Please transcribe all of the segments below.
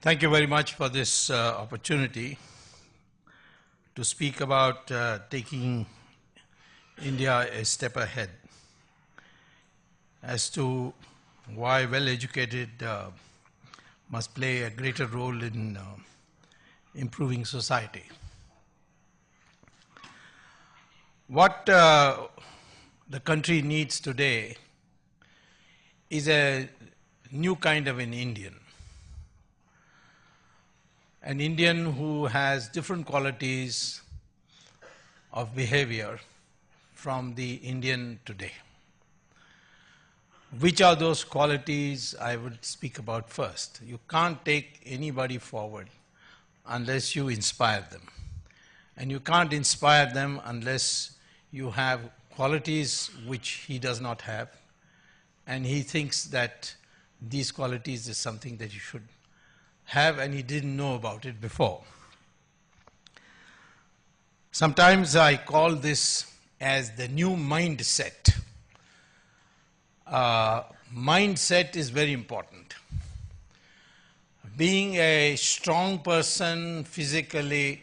Thank you very much for this opportunity to speak about taking India a step ahead as to why well-educated must play a greater role in improving society. What the country needs today is a new kind of an Indian who has different qualities of behavior from the Indian today. Which are those qualities I would speak about first? You can't take anybody forward unless you inspire them. And you can't inspire them unless you have qualities which he does not have. And he thinks that these qualities is something that you should have, and he didn't know about it before. Sometimes I call this as the new mindset. Mindset is very important. Being a strong person physically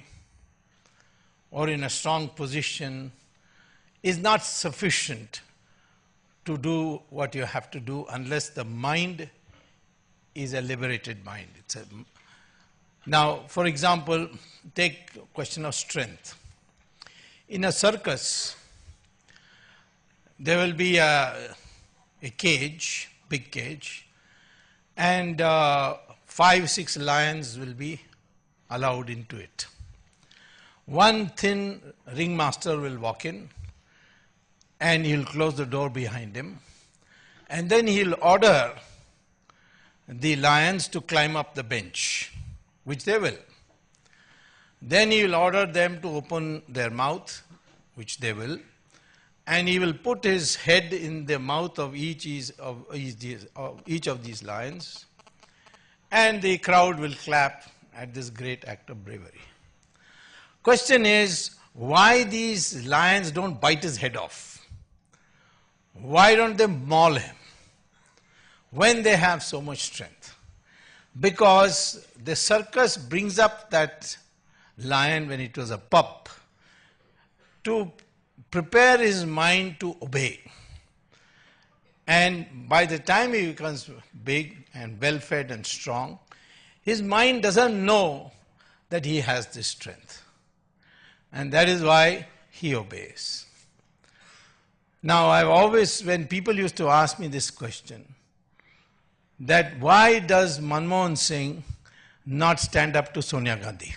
or in a strong position is not sufficient to do what you have to do unless the mind is a liberated mind. Now, for example, take the question of strength. In a circus, there will be a cage, big cage, and 5-6 lions will be allowed into it. One thin ringmaster will walk in, and he'll close the door behind him, and then he'll order the lions to climb up the bench, which they will. Then he will order them to open their mouth, which they will, and he will put his head in the mouth of each of these lions, and the crowd will clap at this great act of bravery. Question is, why these lions don't bite his head off? Why don't they maul him when they have so much strength? Because the circus brings up that lion when it was a pup to prepare his mind to obey. And by the time he becomes big and well-fed and strong, his mind doesn't know that he has this strength. And that is why he obeys. Now, I've always, when people used to ask me this question, that why does Manmohan Singh not stand up to Sonia Gandhi?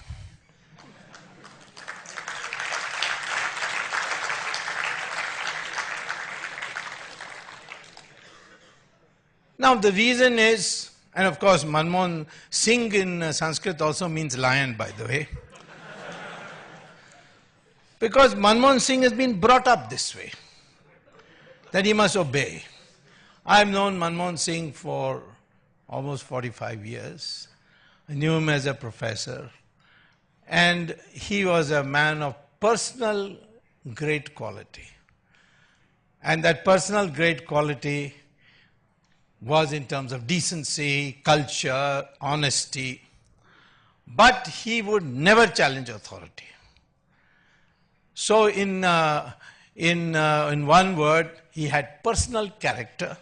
Now, the reason is, and of course, Manmohan Singh in Sanskrit also means lion, by the way. Because Manmohan Singh has been brought up this way, that he must obey. I've known Manmohan Singh for almost 45 years. I knew him as a professor. And he was a man of personal great quality. And that personal great quality was in terms of decency, culture, honesty. But he would never challenge authority. So in one word, he had personal character,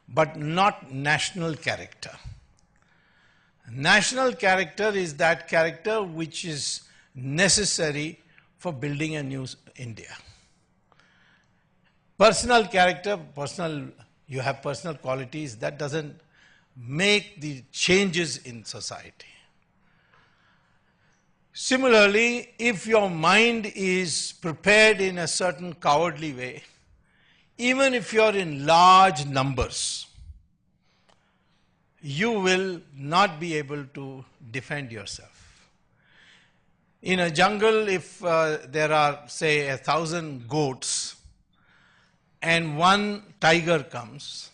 but not national character. National character is that character which is necessary for building a new India. Personal character, you have personal qualities, that doesn't make the changes in society. Similarly, if your mind is prepared in a certain cowardly way, even if you are in large numbers, you will not be able to defend yourself. In a jungle, if there are, say, 1,000 goats and one tiger comes,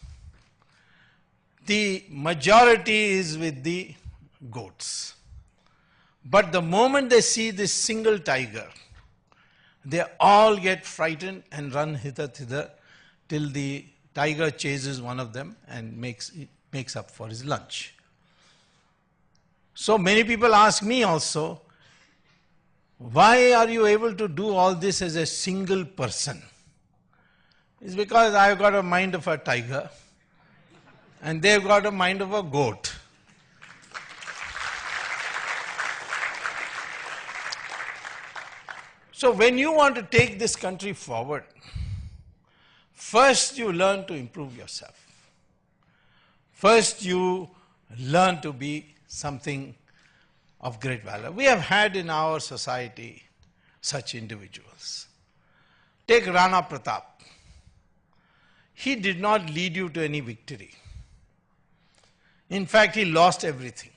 the majority is with the goats. But the moment they see this single tiger, they all get frightened and run hither-thither till the tiger chases one of them and makes up for his lunch. So many people ask me also, why are you able to do all this as a single person? It's because I've got a mind of a tiger and they've got a mind of a goat. So when you want to take this country forward, first you learn to improve yourself. First you learn to be something of great value. We have had in our society such individuals. Take Rana Pratap. He did not lead you to any victory. In fact, he lost everything.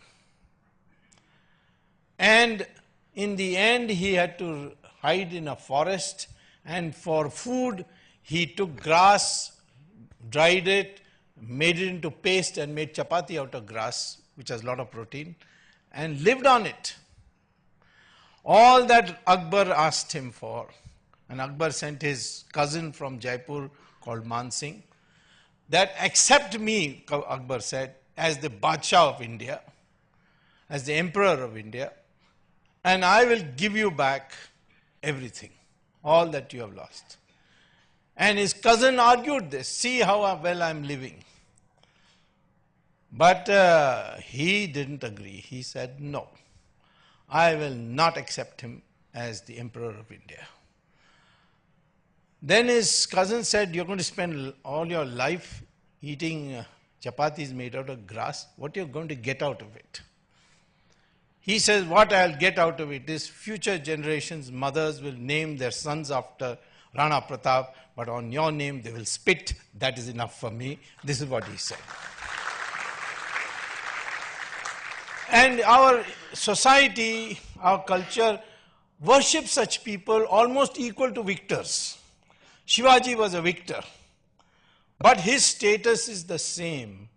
And in the end, he had to hide in a forest, and for food, he took grass, dried it, made it into paste and made chapati out of grass, which has a lot of protein, and lived on it. All that Akbar asked him for, and Akbar sent his cousin from Jaipur called Man Singh, that accept me, Akbar said, as the Badshah of India, as the Emperor of India, and I will give you back everything, all that you have lost. And his cousin argued this, see how well I am living. But he didn't agree. He said, no, I will not accept him as the Emperor of India. Then his cousin said, you're going to spend all your life eating chapatis made out of grass. What are you going to get out of it? He says, what I'll get out of it is future generations, mothers will name their sons after Rana Pratap, but on your name they will spit. That is enough for me. This is what he said. And our society, our culture worships such people almost equal to victors. Shivaji was a victor, but his status is the same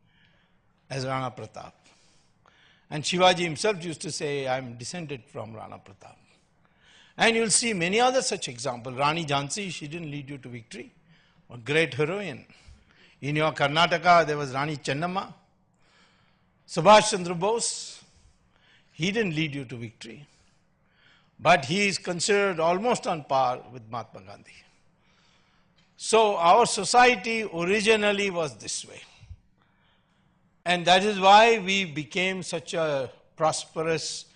as Rana Pratap. And Shivaji himself used to say, I am descended from Rana Pratap. And you'll see many other such examples. Rani Jhansi, she didn't lead you to victory. A great heroine. In your Karnataka, there was Rani Chennamma. Subhash Chandra Bose, he didn't lead you to victory. But he is considered almost on par with Mahatma Gandhi. So our society originally was this way. And that is why we became such a prosperous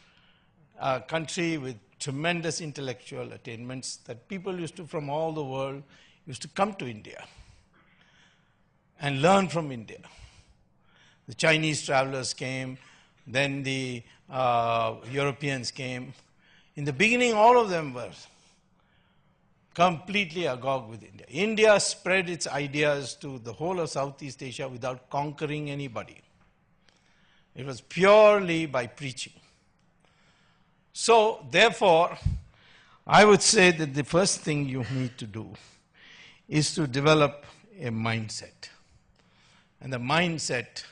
country with tremendous intellectual attainments that people used to, from all the world, used to come to India and learn from India. The Chinese travelers came, then the Europeans came. In the beginning, all of them were completely agog with India. India spread its ideas to the whole of Southeast Asia without conquering anybody. It was purely by preaching. So, therefore, I would say that the first thing you need to do is to develop a mindset. And the mindset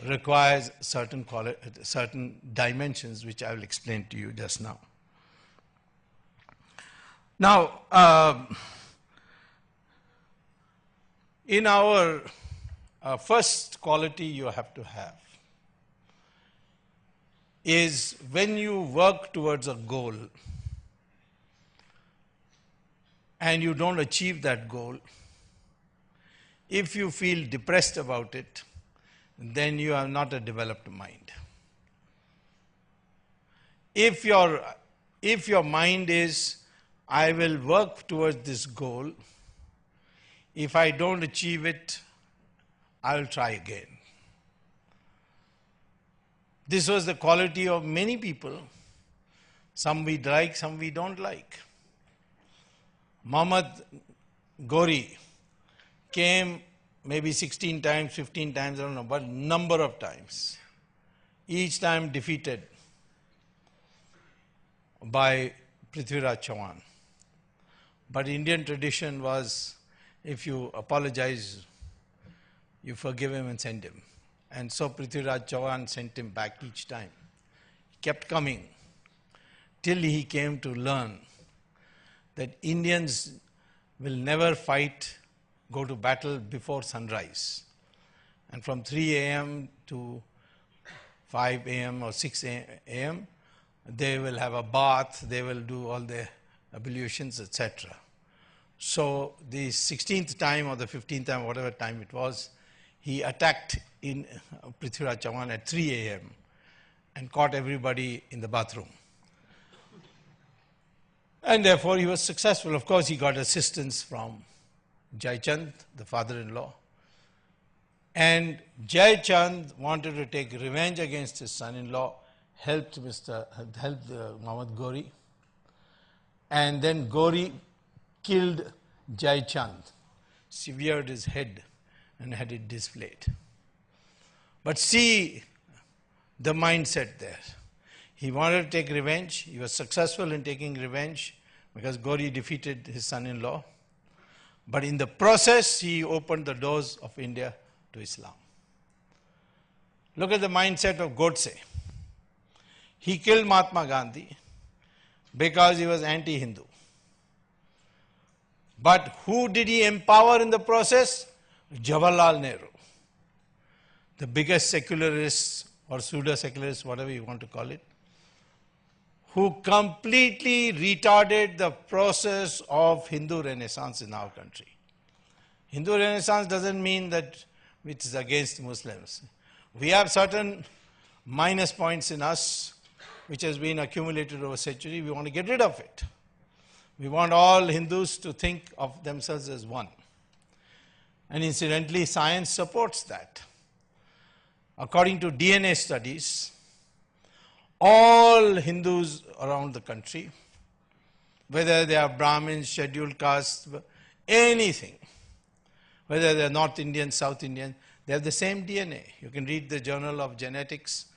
requires certain dimensions, which I will explain to you just now. Now, in our first quality you have to have is when you work towards a goal and you don't achieve that goal, if you feel depressed about it, then you have not a developed mind. If your mind is, I will work towards this goal, if I don't achieve it, I will try again. This was the quality of many people. Some we like, some we don't like. Muhammad Ghori came maybe 16 times, 15 times, I don't know, but number of times. Each time defeated by Prithviraj Chauhan. But Indian tradition was, if you apologize, you forgive him and send him. And so Prithviraj Chauhan sent him back each time. He kept coming till he came to learn that Indians will never fight, go to battle before sunrise. And from 3 a.m. to 5 a.m. or 6 a.m., they will have a bath, they will do all their ablutions, etc. So the 16th time or the 15th time, whatever time it was, he attacked in Prithviraj Chauhan at 3 a.m. and caught everybody in the bathroom. And therefore he was successful. Of course, he got assistance from Jai Chand, the father-in-law. And Jai Chand wanted to take revenge against his son-in-law, helped Muhammad Ghori. And then Ghori killed Jai Chand, severed his head and had it displayed. But see the mindset there. He wanted to take revenge. He was successful in taking revenge because Ghori defeated his son-in-law. But in the process, he opened the doors of India to Islam. Look at the mindset of Godse. He killed Mahatma Gandhi because he was anti-Hindu. But who did he empower in the process? Jawaharlal Nehru, the biggest secularist or pseudo-secularist, whatever you want to call it, who completely retarded the process of Hindu Renaissance in our country. Hindu Renaissance doesn't mean that it is against Muslims. We have certain minus points in us which has been accumulated over centuries. We want to get rid of it. We want all Hindus to think of themselves as one. And incidentally, science supports that. According to DNA studies, all Hindus around the country, whether they are Brahmins, scheduled castes, anything, whether they are North Indian, South Indian, they have the same DNA. You can read the Journal of Genetics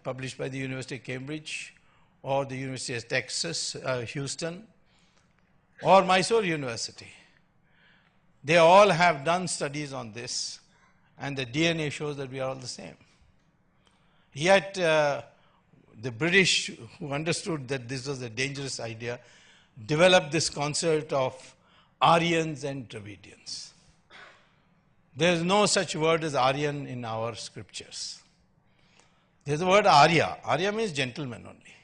published by the University of Cambridge or the University of Texas, Houston, or Mysore University. They all have done studies on this, and the DNA shows that we are all the same. Yet, the British, who understood that this was a dangerous idea, developed this concept of Aryans and Dravidians. There is no such word as Aryan in our scriptures. There is the word Arya. Arya means gentleman only,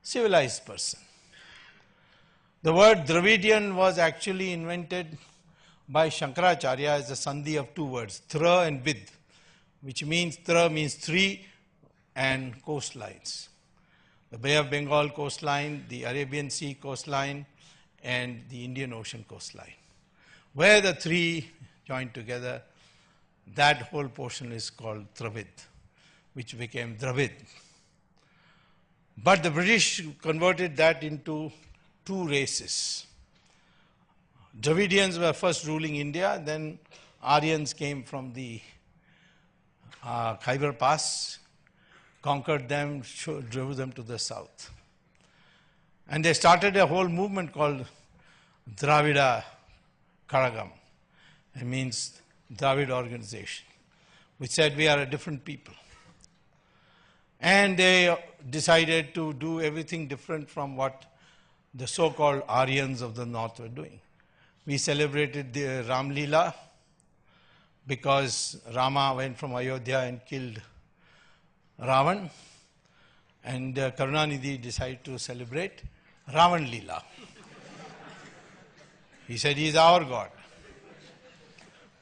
civilized person. The word Dravidian was actually invented by Shankaracharya as a sandhi of two words, thra and vid, which means thra means three and coastlines. The Bay of Bengal coastline, the Arabian Sea coastline, and the Indian Ocean coastline. Where the three joined together, that whole portion is called Dravid, which became Dravid. But the British converted that into two races. Dravidians were first ruling India, then Aryans came from the Khyber Pass, conquered them, drove them to the south. And they started a whole movement called Dravida Karagam. It means Dravid organization, which said we are a different people. And they decided to do everything different from what the so-called Aryans of the north were doing. We celebrated the Ram Leela because Rama went from Ayodhya and killed Ravan, and Karunanidhi decided to celebrate Ravan Leela. He said he is our God.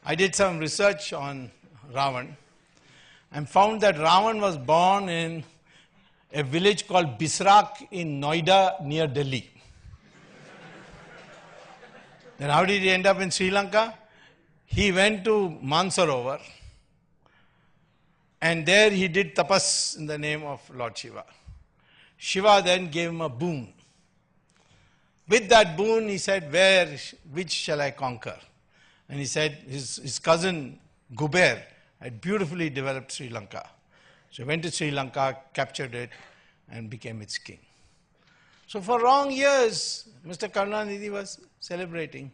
I did some research on Ravan and found that Ravan was born in a village called Bisrak in Noida near Delhi. Then how did he end up in Sri Lanka? He went to Mansarovar and there he did tapas in the name of Lord Shiva. Shiva then gave him a boon. With that boon he said, which shall I conquer? And he said his cousin Guber had beautifully developed Sri Lanka. So he went to Sri Lanka, captured it and became its king. So for long years, Mr. Karunanidhi was celebrating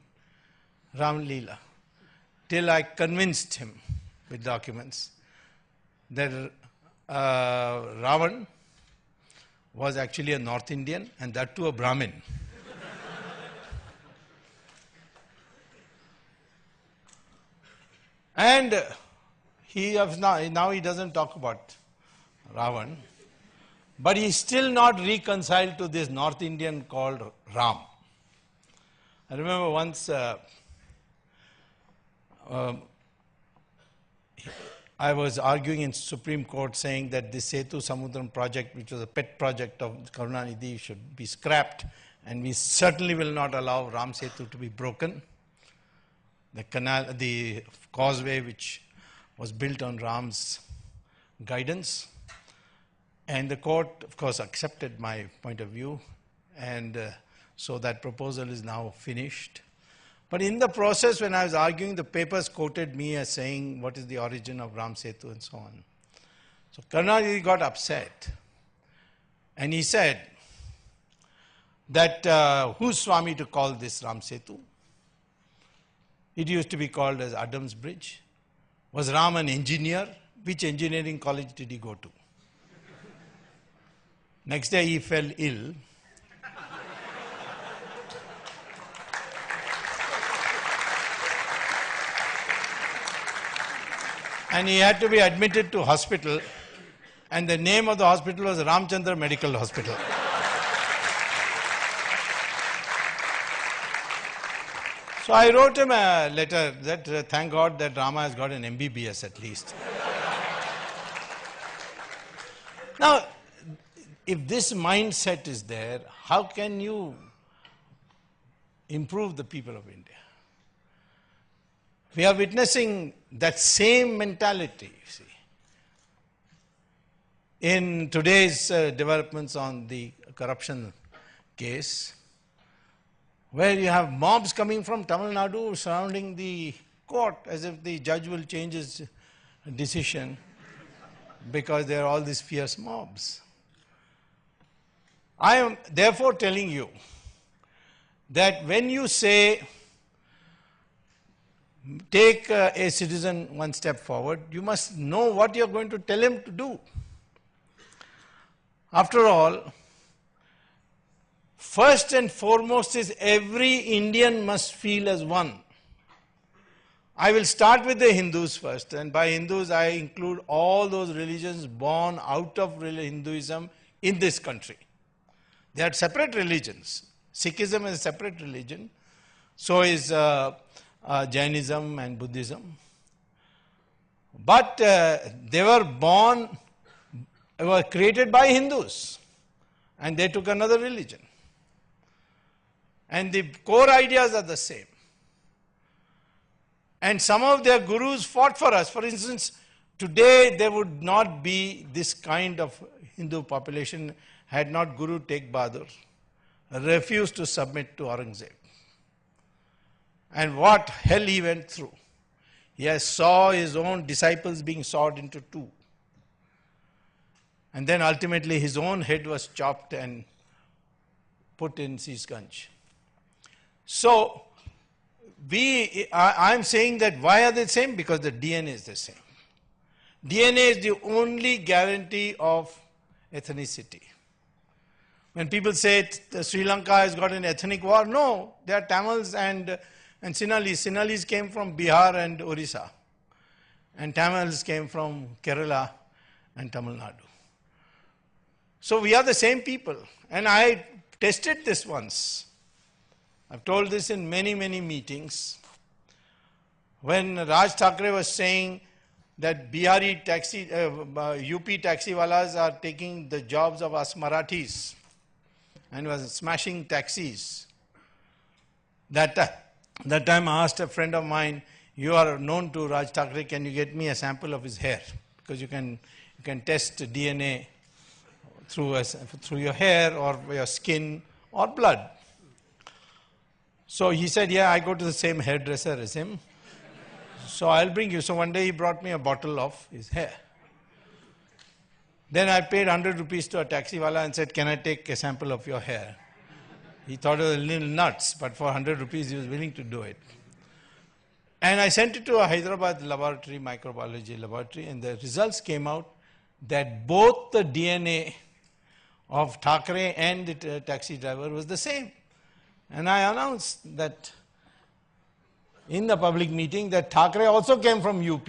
Ram Leela till I convinced him with documents that Ravan was actually a North Indian and that too a Brahmin. And now he doesn't talk about Ravan, but he is still not reconciled to this North Indian called Ram. I remember once I was arguing in Supreme Court saying that this Setu Samudram project, which was a pet project of Karunanidhi, should be scrapped, and we certainly will not allow Ram Setu to be broken. The canal, the causeway which was built on Ram's guidance, and the court of course accepted my point of view, and so that proposal is now finished. But in the process, when I was arguing, the papers quoted me as saying what is the origin of Ram Setu and so on. So Karunanidhi got upset, and he said that who's Swami to call this Ram Setu? It used to be called as Adam's Bridge. Was Ram an engineer? Which engineering college did he go to? Next day he fell ill. And he had to be admitted to hospital, and the name of the hospital was Ramchandra Medical Hospital. So I wrote him a letter that thank God that Rama has got an MBBS at least. Now, if this mindset is there, how can you improve the people of India? We are witnessing that same mentality, you see, in today's developments on the corruption case, where you have mobs coming from Tamil Nadu surrounding the court as if the judge will change his decision because there are all these fierce mobs. I am therefore telling you that when you say take a citizen one step forward, you must know what you are going to tell him to do. After all, first and foremost is every Indian must feel as one. I will start with the Hindus first, and by Hindus I include all those religions born out of Hinduism in this country. They are separate religions. Sikhism is a separate religion. So is Jainism and Buddhism. But they were created by Hindus, and they took another religion. And the core ideas are the same. And some of their gurus fought for us. For instance, today there would not be this kind of Hindu population had not Guru Tegh Bahadur refused to submit to Aurangzeb. And what hell he went through. He saw his own disciples being sawed into two. And then ultimately his own head was chopped and put in Sisganj. So, I am saying that why are they the same? Because the DNA is the same. DNA is the only guarantee of ethnicity. When people say Sri Lanka has got an ethnic war, no, they are Tamils and Sinhalese. Sinhalese came from Bihar and Orissa, and Tamils came from Kerala and Tamil Nadu. So we are the same people, and I tested this once. I've told this in many, many meetings. When Raj Thackeray was saying that Bihari taxi, UP taxiwalas are taking the jobs of us Marathis and was smashing taxis. That time I asked a friend of mine, you are known to Raj Thackeray, can you get me a sample of his hair? Because you can test DNA through your hair or your skin or blood. So he said, yeah, I go to the same hairdresser as him. So I'll bring you. So one day he brought me a bottle of his hair. Then I paid 100 rupees to a taxiwala and said, can I take a sample of your hair? He thought it was a little nuts, but for 100 rupees he was willing to do it. And I sent it to a Hyderabad laboratory, microbiology laboratory, and the results came out that both the DNA of Thackeray and the taxi driver was the same. And I announced that in the public meeting that Thackeray also came from UP.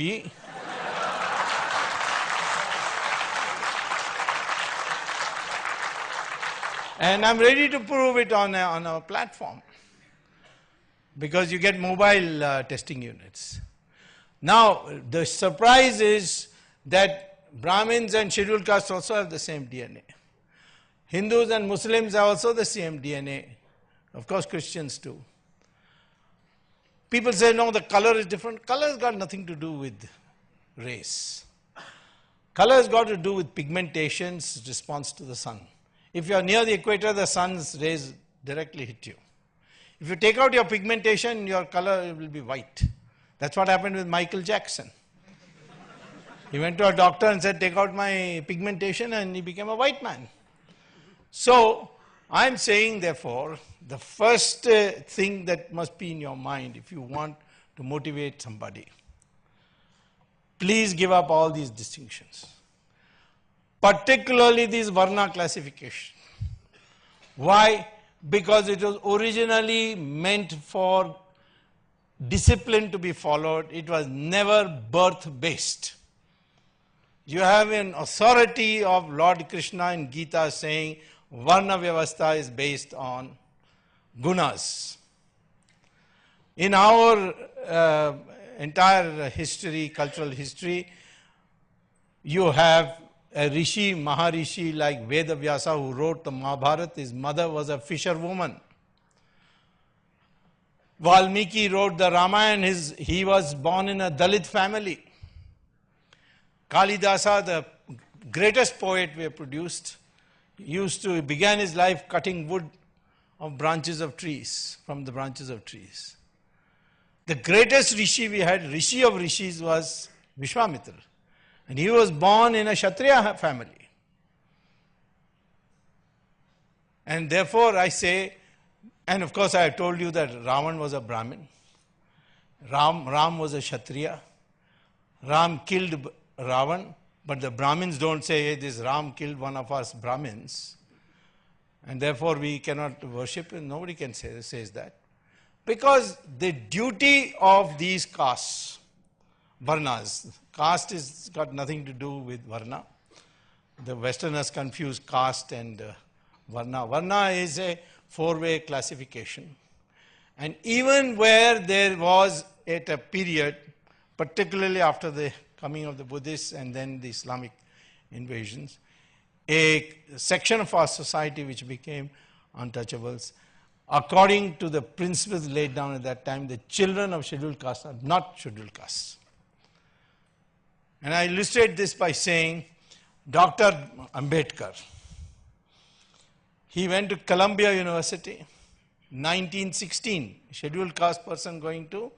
And I'm ready to prove it on a platform, because you get mobile testing units. Now, the surprise is that Brahmins and scheduled castes also have the same DNA. Hindus and Muslims have also the same DNA. Of course, Christians too. People say, no, the color is different. Color has got nothing to do with race. Color has got to do with pigmentation's response to the sun. If you are near the equator, the sun's rays directly hit you. If you take out your pigmentation, your color will be white. That's what happened with Michael Jackson. He went to a doctor and said, take out my pigmentation, and he became a white man. So, I'm saying, therefore, the first thing that must be in your mind if you want to motivate somebody, please give up all these distinctions, particularly these Varna classification. Why? Because it was originally meant for discipline to be followed. It was never birth-based. You have an authority of Lord Krishna in Gita saying Varna Vyavastha is based on gunas. In our entire history, cultural history, you have a rishi, maharishi like Veda Vyasa who wrote the Mahabharata. His mother was a fisherwoman. Valmiki wrote the Ramayana. He was born in a Dalit family. Kalidasa, the greatest poet we have produced, began his life cutting wood of branches of trees, from the branches of trees. The greatest rishi we had, rishi of rishis, was Vishwamitra. And he was born in a Kshatriya family. And therefore I say, and of course I have told you that Ravan was a Brahmin. Ram was a Kshatriya. Ram killed Ravan, but the Brahmins don't say, hey, this Ram killed one of us Brahmins, and therefore we cannot worship him. Nobody can says that. Because the duty of these castes, Varnas, caste has got nothing to do with Varna. The Westerners confuse caste and Varna. Varna is a four-way classification. And even where there was at a period, particularly after the coming of the Buddhists and then the Islamic invasions, a section of our society which became untouchables, according to the principles laid down at that time, the children of scheduled castes are not scheduled castes. And I illustrate this by saying, Dr. Ambedkar, he went to Columbia University, 1916, scheduled caste person going to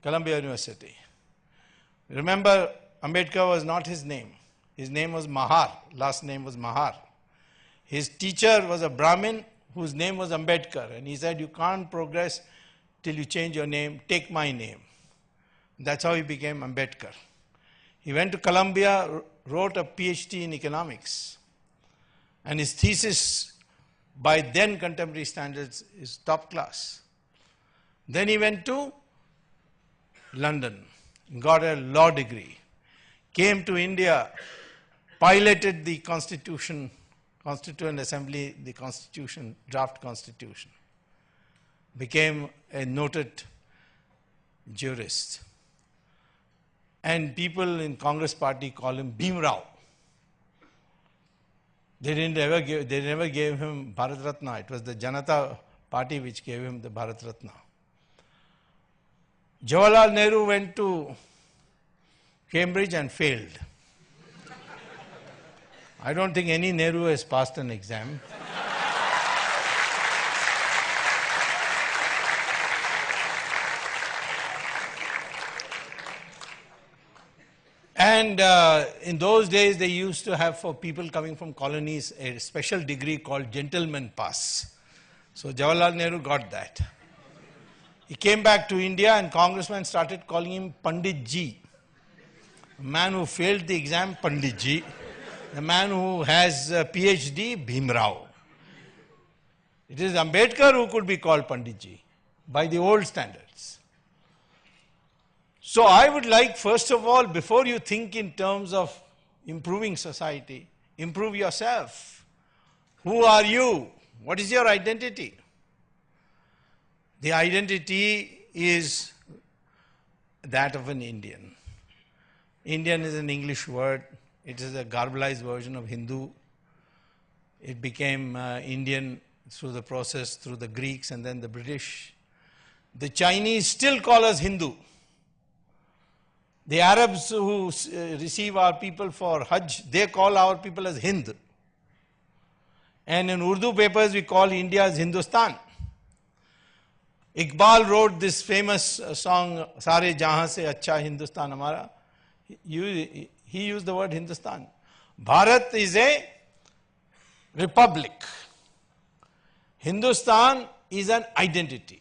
Columbia University. Remember, Ambedkar was not his name. His name was Mahar. Last name was Mahar. His teacher was a Brahmin whose name was Ambedkar. And he said, you can't progress till you change your name. Take my name. That's how he became Ambedkar. He went to Columbia, wrote a PhD in economics. And his thesis, by then contemporary standards, is top class. Then he went to London, got a law degree, came to India, piloted the Constitution, Constituent Assembly, the Constitution, draft Constitution, became a noted jurist. And people in Congress party call him Bhimrao. They never gave him Bharat Ratna. It was the Janata party which gave him the Bharat Ratna. Jawaharlal Nehru went to Cambridge and failed. I don't think any Nehru has passed an exam. And in those days, they used to have for people coming from colonies a special degree called Gentleman Pass. So Jawaharlal Nehru got that. He came back to India and congressmen started calling him Pandit Ji. A man who failed the exam, Pandit Ji. The man who has a PhD, Bhimrao. It is Ambedkar who could be called Pandit Ji by the old standards. So I would like, first of all, before you think in terms of improving society, improve yourself. Who are you? What is your identity? The identity is that of an Indian. Indian is an English word. It is a garbalized version of Hindu. It became Indian through the process, through the Greeks and then the British. The Chinese still call us Hindu. The Arabs who receive our people for Hajj, they call our people as Hind. And in Urdu papers, we call India as Hindustan. Iqbal wrote this famous song, Sare Jahan Se Acha Hindustan Hamara. He used the word Hindustan. Bharat is a republic. Hindustan is an identity.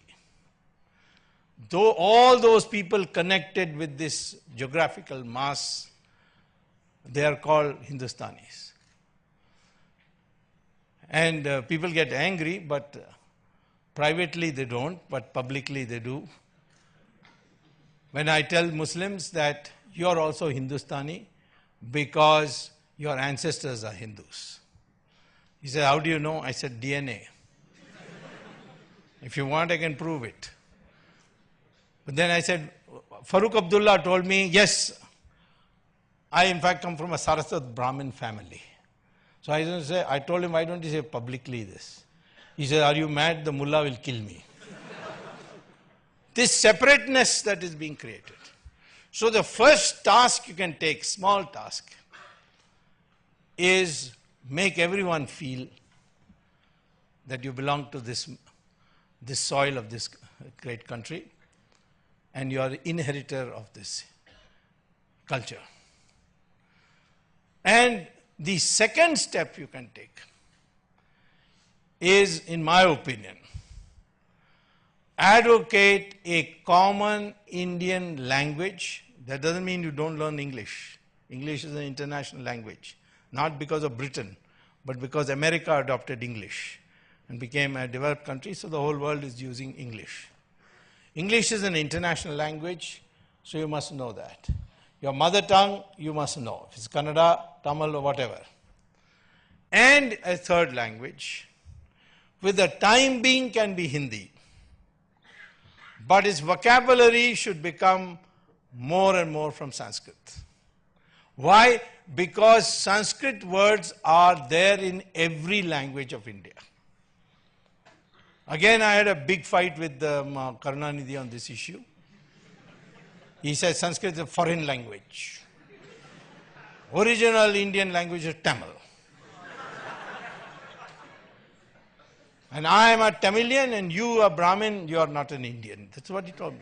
Though all those people connected with this geographical mass, they are called Hindustanis. And people get angry, but privately they don't, but publicly they do. When I tell Muslims that you are also Hindustani because your ancestors are Hindus. He said, how do you know? I said, DNA. If you want, I can prove it. But then I said, Farooq Abdullah told me, yes, I in fact come from a Saraswat Brahmin family. So I told him, why don't you say publicly this? He said, are you mad? The mullah will kill me. This separateness that is being created. So the first task you can take, small task, is make everyone feel that you belong to this soil of this great country and you are the inheritor of this culture. And the second step you can take is, in my opinion, advocate a common Indian language. That doesn't mean you don't learn English. English is an international language, not because of Britain, but because America adopted English and became a developed country, so the whole world is using English. English is an international language, so you must know that. Your mother tongue, you must know. If it's Kannada, Tamil, or whatever. And a third language, with the time being, can be Hindi. But its vocabulary should become more and more from Sanskrit. Why? Because Sanskrit words are there in every language of India. Again, I had a big fight with Karunanidhi on this issue. He said Sanskrit is a foreign language. Original Indian language is Tamil. And I am a Tamilian and you are Brahmin, you are not an Indian. That's what he told me.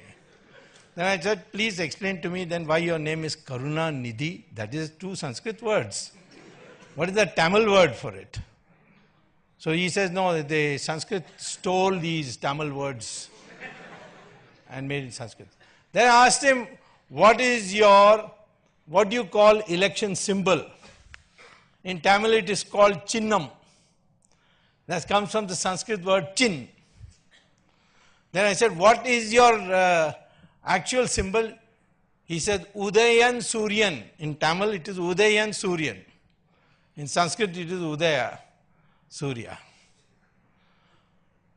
Then I said, please explain to me then why your name is Karunanidhi. That is two Sanskrit words. What is the Tamil word for it? So he says, no, the Sanskrit stole these Tamil words and made it Sanskrit. Then I asked him, what do you call election symbol? In Tamil it is called Chinnam. That comes from the Sanskrit word chin. Then I said, what is your actual symbol? He said, Udayan Suryan. In Tamil it is Udayan Suryan. In Sanskrit it is Udaya Surya.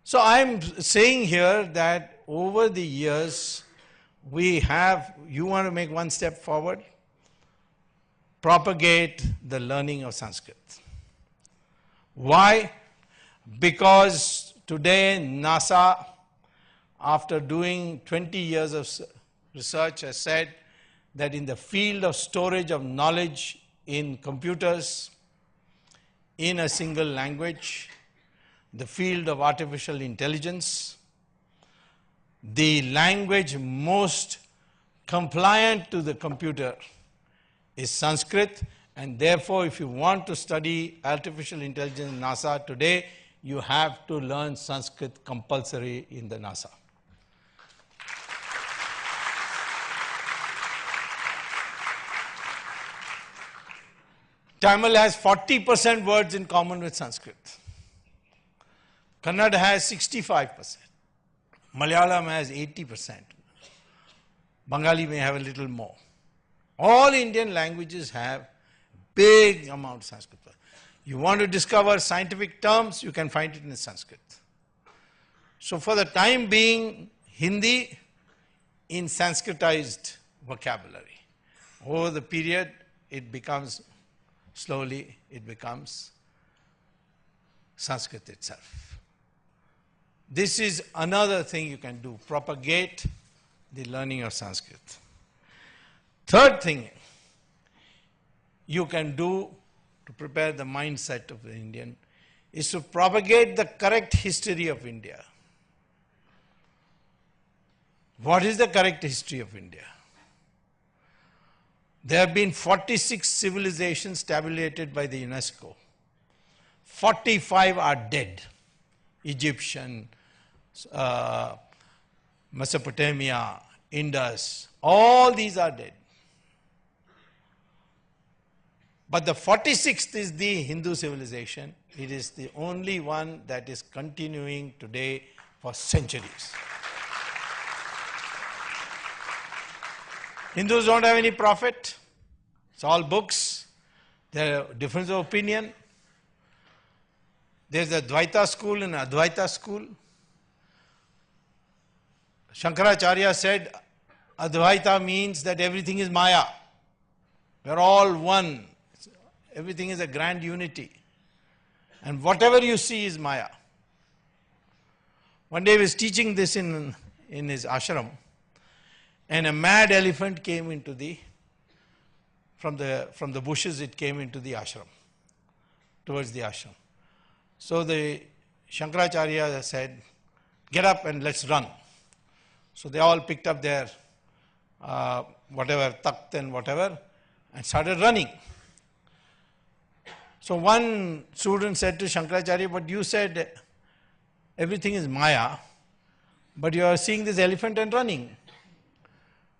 So I am saying here that over the years, you want to make one step forward? Propagate the learning of Sanskrit. Why? Because today NASA, after doing 20 years of research, has said that in the field of storage of knowledge in computers, in a single language, the field of artificial intelligence, the language most compliant to the computer is Sanskrit, and therefore if you want to study artificial intelligence in NASA today, you have to learn Sanskrit compulsory in the NASA. Tamil has 40% words in common with Sanskrit. Kannada has 65%. Malayalam has 80%. Bengali may have a little more. All Indian languages have big amount of Sanskrit. You want to discover scientific terms, you can find it in Sanskrit. So for the time being, Hindi in Sanskritized vocabulary. Over the period, it becomes, slowly, it becomes Sanskrit itself. This is another thing you can do, propagate the learning of Sanskrit. Third thing you can do to prepare the mindset of the Indian is to propagate the correct history of India. What is the correct history of India? There have been 46 civilizations tabulated by the UNESCO. 45 are dead. Egyptian, Mesopotamia, Indus, all these are dead. But the 46th is the Hindu civilization. It is the only one that is continuing today for centuries. Hindus don't have any prophet. It's all books. There are differences of opinion. There's a Dvaita school and Advaita school. Shankaracharya said Advaita means that everything is Maya. We're all one. Everything is a grand unity. And whatever you see is Maya. One day he was teaching this in his ashram, and a mad elephant came into from the bushes, it came into the ashram, towards the ashram. So the Shankaracharya said, get up and let's run. So they all picked up their whatever, takht and whatever, and started running. So one student said to Shankaracharya, but you said everything is Maya, but you are seeing this elephant and running.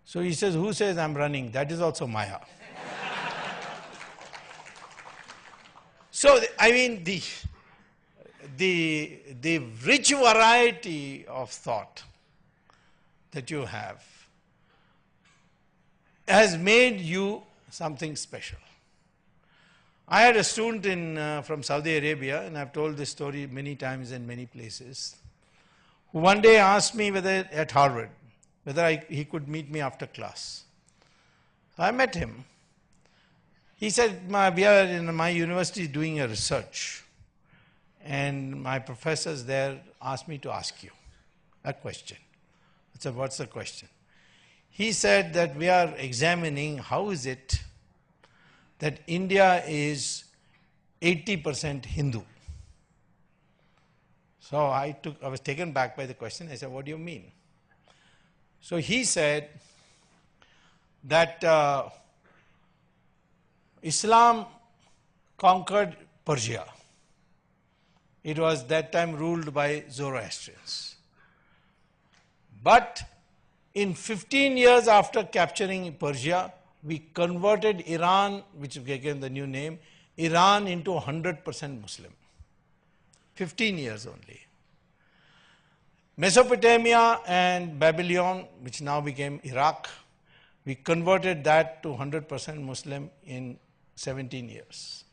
So he says, who says I'm running? That is also Maya. So, I mean, the rich variety of thought that you have has made you something special. I had a student from Saudi Arabia, and I've told this story many times in many places, who one day asked me whether at Harvard, whether he could meet me after class. I met him. He said, we are in my university doing a research, and my professors there asked me to ask you a question. I said, what's the question? He said that we are examining how is it that India is 80% Hindu. So I was taken back by the question. I said, what do you mean? So he said that Islam conquered Persia. It was that time ruled by Zoroastrians. But in 15 years after capturing Persia, we converted Iran, which became the new name, Iran into 100% Muslim. 15 years only. Mesopotamia and Babylon, which now became Iraq, we converted that to 100% Muslim in 17 years.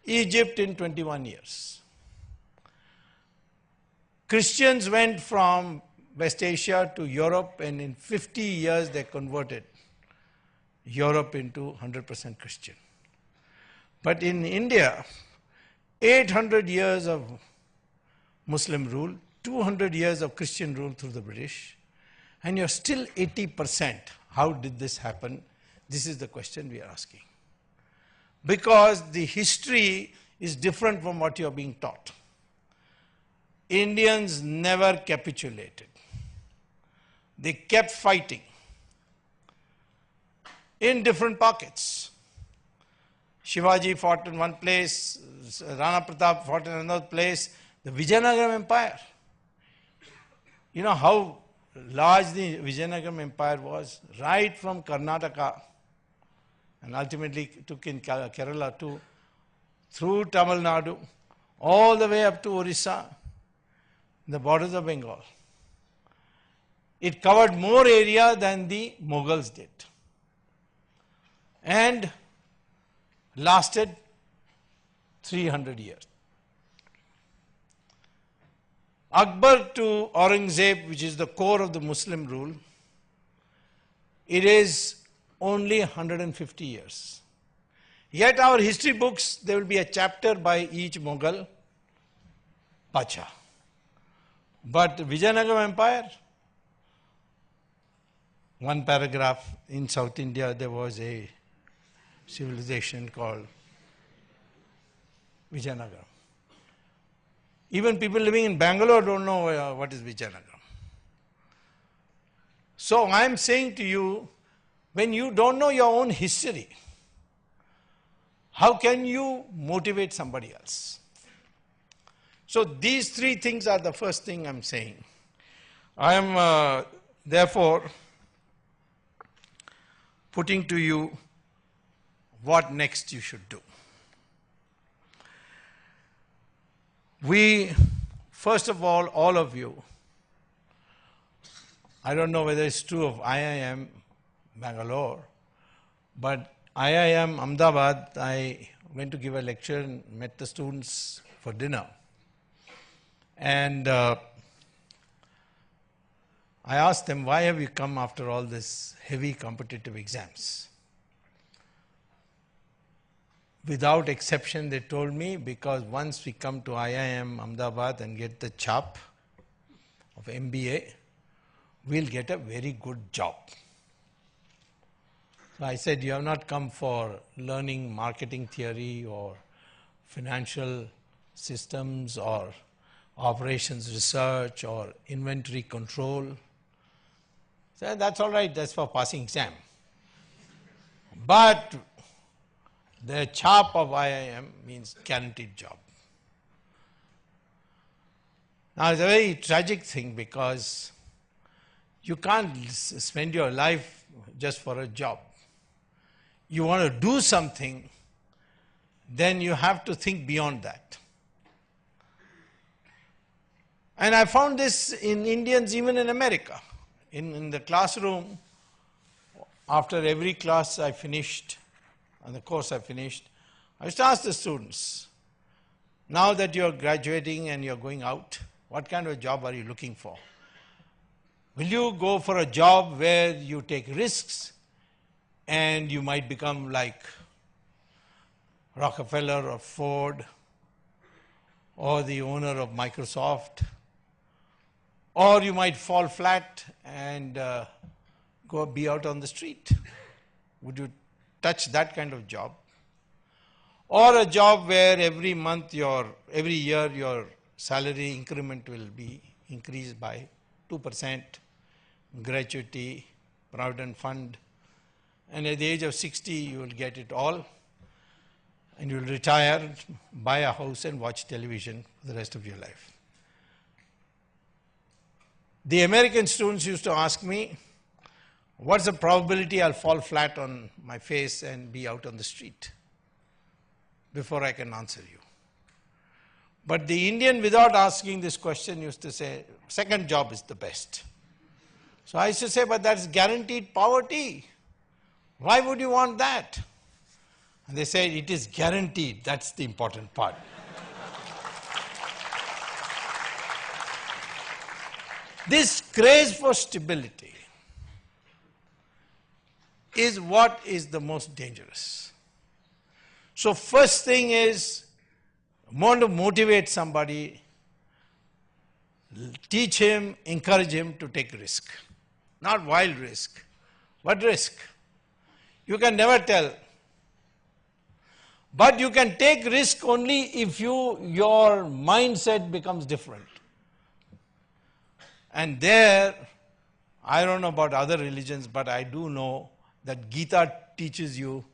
Egypt in 21 years. Christians went from West Asia to Europe, and in 50 years they converted Europe into 100% Christian. But in India, 800 years of Muslim rule, 200 years of Christian rule through the British, and you're still 80%. How did this happen? This is the question we are asking. Because the history is different from what you are being taught. Indians never capitulated. They kept fighting in different pockets. Shivaji fought in one place, Rana Pratap fought in another place, the Vijayanagara Empire. You know how large the Vijayanagara Empire was, right from Karnataka, and ultimately took in Kerala too, through Tamil Nadu, all the way up to Orissa, the borders of Bengal. It covered more area than the Mughals did, and lasted 300 years. Akbar to Aurangzeb, which is the core of the Muslim rule, it is only 150 years. Yet our history books, there will be a chapter by each Mughal Pacha. But Vijayanagara Empire, one paragraph, in South India there was a civilization called Vijayanagara. Even people living in Bangalore don't know what is Vijayanagara. So I am saying to you, when you don't know your own history, how can you motivate somebody else? So these three things are the first thing I am saying. I am therefore putting to you what next you should do. We, first of all of you, I don't know whether it's true of IIM Bangalore, but IIM Ahmedabad, I went to give a lecture and met the students for dinner. And I asked them, why have you come after all this heavy competitive exams? Without exception, they told me, because once we come to IIM Ahmedabad and get the chap of MBA, we'll get a very good job. So I said, you have not come for learning marketing theory or financial systems or operations research or inventory control. So that's all right, that's for passing exam. But the chap of IIM means guaranteed job. Now it's a very tragic thing, because you can't spend your life just for a job. You want to do something, then you have to think beyond that. And I found this in Indians, even in America. In the classroom, after every class I finished, and the course I finished, I used to ask the students, now that you're graduating and you're going out, what kind of a job are you looking for? Will you go for a job where you take risks and you might become like Rockefeller or Ford or the owner of Microsoft? Or you might fall flat and go be out on the street? Would you touch that kind of job? Or a job where every year your salary increment will be increased by 2%, gratuity, provident fund, and at the age of 60 you will get it all, and you will retire, buy a house and watch television for the rest of your life. The American students used to ask me, what's the probability I'll fall flat on my face and be out on the street before I can answer you? But the Indian, without asking this question, used to say, second job is the best. So I used to say, but that's guaranteed poverty. Why would you want that? And they said, it is guaranteed. That's the important part. This craze for stability is what is the most dangerous. So first thing is, want to motivate somebody, teach him, encourage him to take risk. Not wild risk, but risk. You can never tell. But you can take risk only if your mindset becomes different. And there, I don't know about other religions, but I do know that Gita teaches you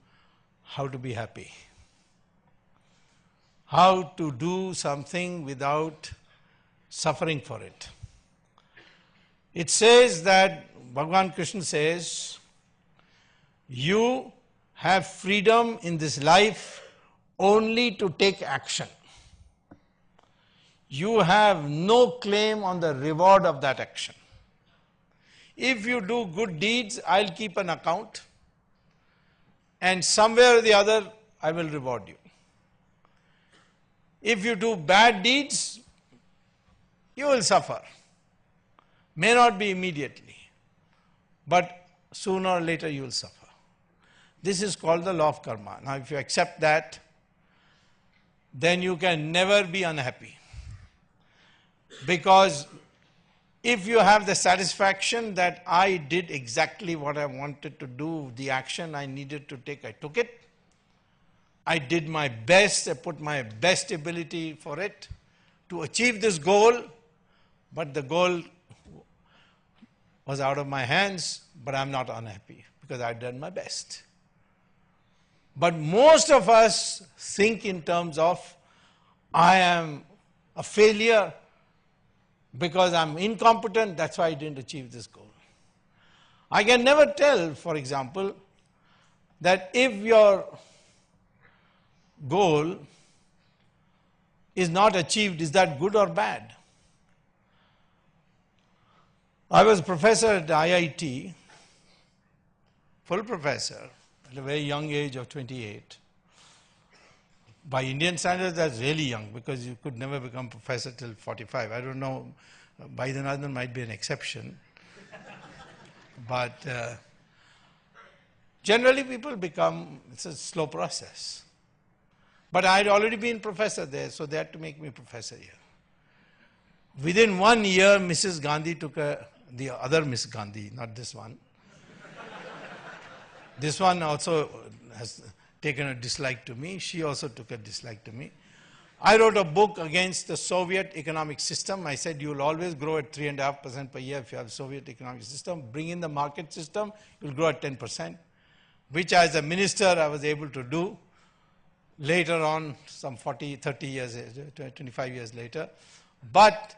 how to be happy. How to do something without suffering for it. It says that, Bhagavan Krishna says, you have freedom in this life only to take action. You have no claim on the reward of that action. If you do good deeds, I'll keep an account, and somewhere or the other, I will reward you. If you do bad deeds, you will suffer. May not be immediately, but sooner or later you will suffer. This is called the law of karma. Now if you accept that, then you can never be unhappy. Because if you have the satisfaction that I did exactly what I wanted to do, the action I needed to take, I took it. I did my best, I put my best ability for it to achieve this goal, but the goal was out of my hands, but I'm not unhappy because I've done my best. But most of us think in terms of, I am a failure because I'm incompetent, that's why I didn't achieve this goal. I can never tell, for example, that if your goal is not achieved, is that good or bad? I was a professor at IIT, full professor, at a very young age of 28. By Indian standards, that's really young because you could never become professor till 45. I don't know, Baidyanath might be an exception. But generally people become, it's a slow process. But I had already been professor there, so they had to make me professor here. Within 1 year, Mrs. Gandhi took the other Miss Gandhi, not this one. This one also has taken a dislike to me. She also took a dislike to me. I wrote a book against the Soviet economic system. I said, you will always grow at 3.5% per year if you have Soviet economic system. Bring in the market system, you will grow at 10%, which as a minister I was able to do. Later on, some 40, 30 years, 25 years later. But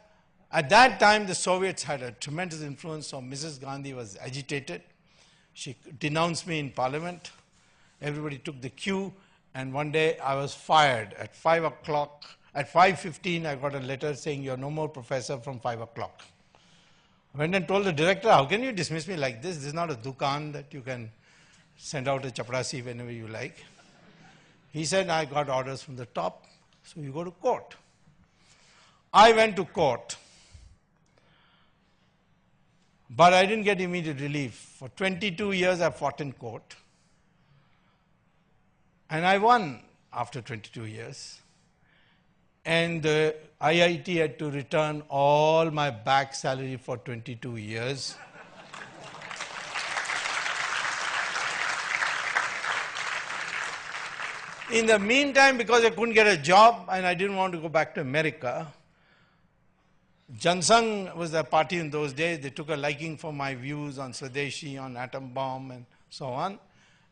at that time, the Soviets had a tremendous influence, so Mrs. Gandhi was agitated. She denounced me in parliament. Everybody took the cue, and one day I was fired at 5 o'clock. At 5:15, I got a letter saying, you're no more professor from 5 o'clock. I went and told the director, how can you dismiss me like this? This is not a dukan that you can send out a chaprasi whenever you like. He said, I got orders from the top, so you go to court. I went to court, but I didn't get immediate relief. For 22 years I fought in court, and I won after 22 years. And the IIT had to return all my back salary for 22 years. In the meantime, because I couldn't get a job and I didn't want to go back to America, Jansangh was a party in those days. They took a liking for my views on Swadeshi, on atom bomb and so on.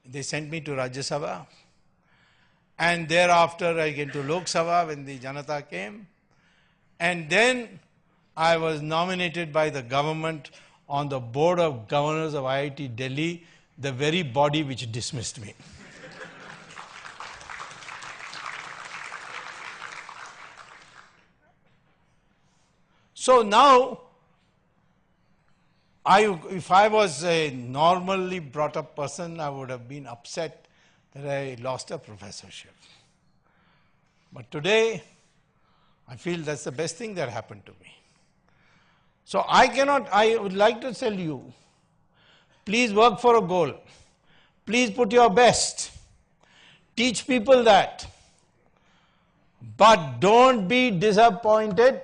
They sent me to Rajya Sabha. And thereafter I came to Lok Sabha when the Janata came. And then I was nominated by the government on the board of governors of IIT Delhi, the very body which dismissed me. So now, if I was a normally brought up person, I would have been upset that I lost a professorship. But today, I feel that's the best thing that happened to me. So I would like to tell you, please work for a goal. Please put your best. Teach people that. But don't be disappointed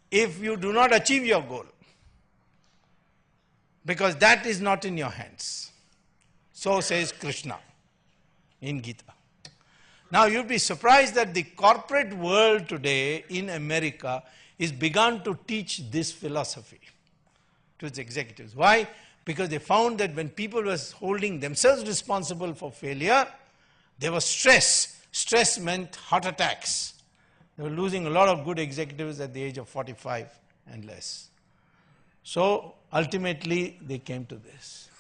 if you do not achieve your goal, because that is not in your hands. So says Krishna in Gita. Now you'd be surprised that the corporate world today in America is begun to teach this philosophy to its executives. Why? Because they found that when people were holding themselves responsible for failure, there was stress. Stress meant heart attacks. They were losing a lot of good executives at the age of 45 and less. So ultimately they came to this.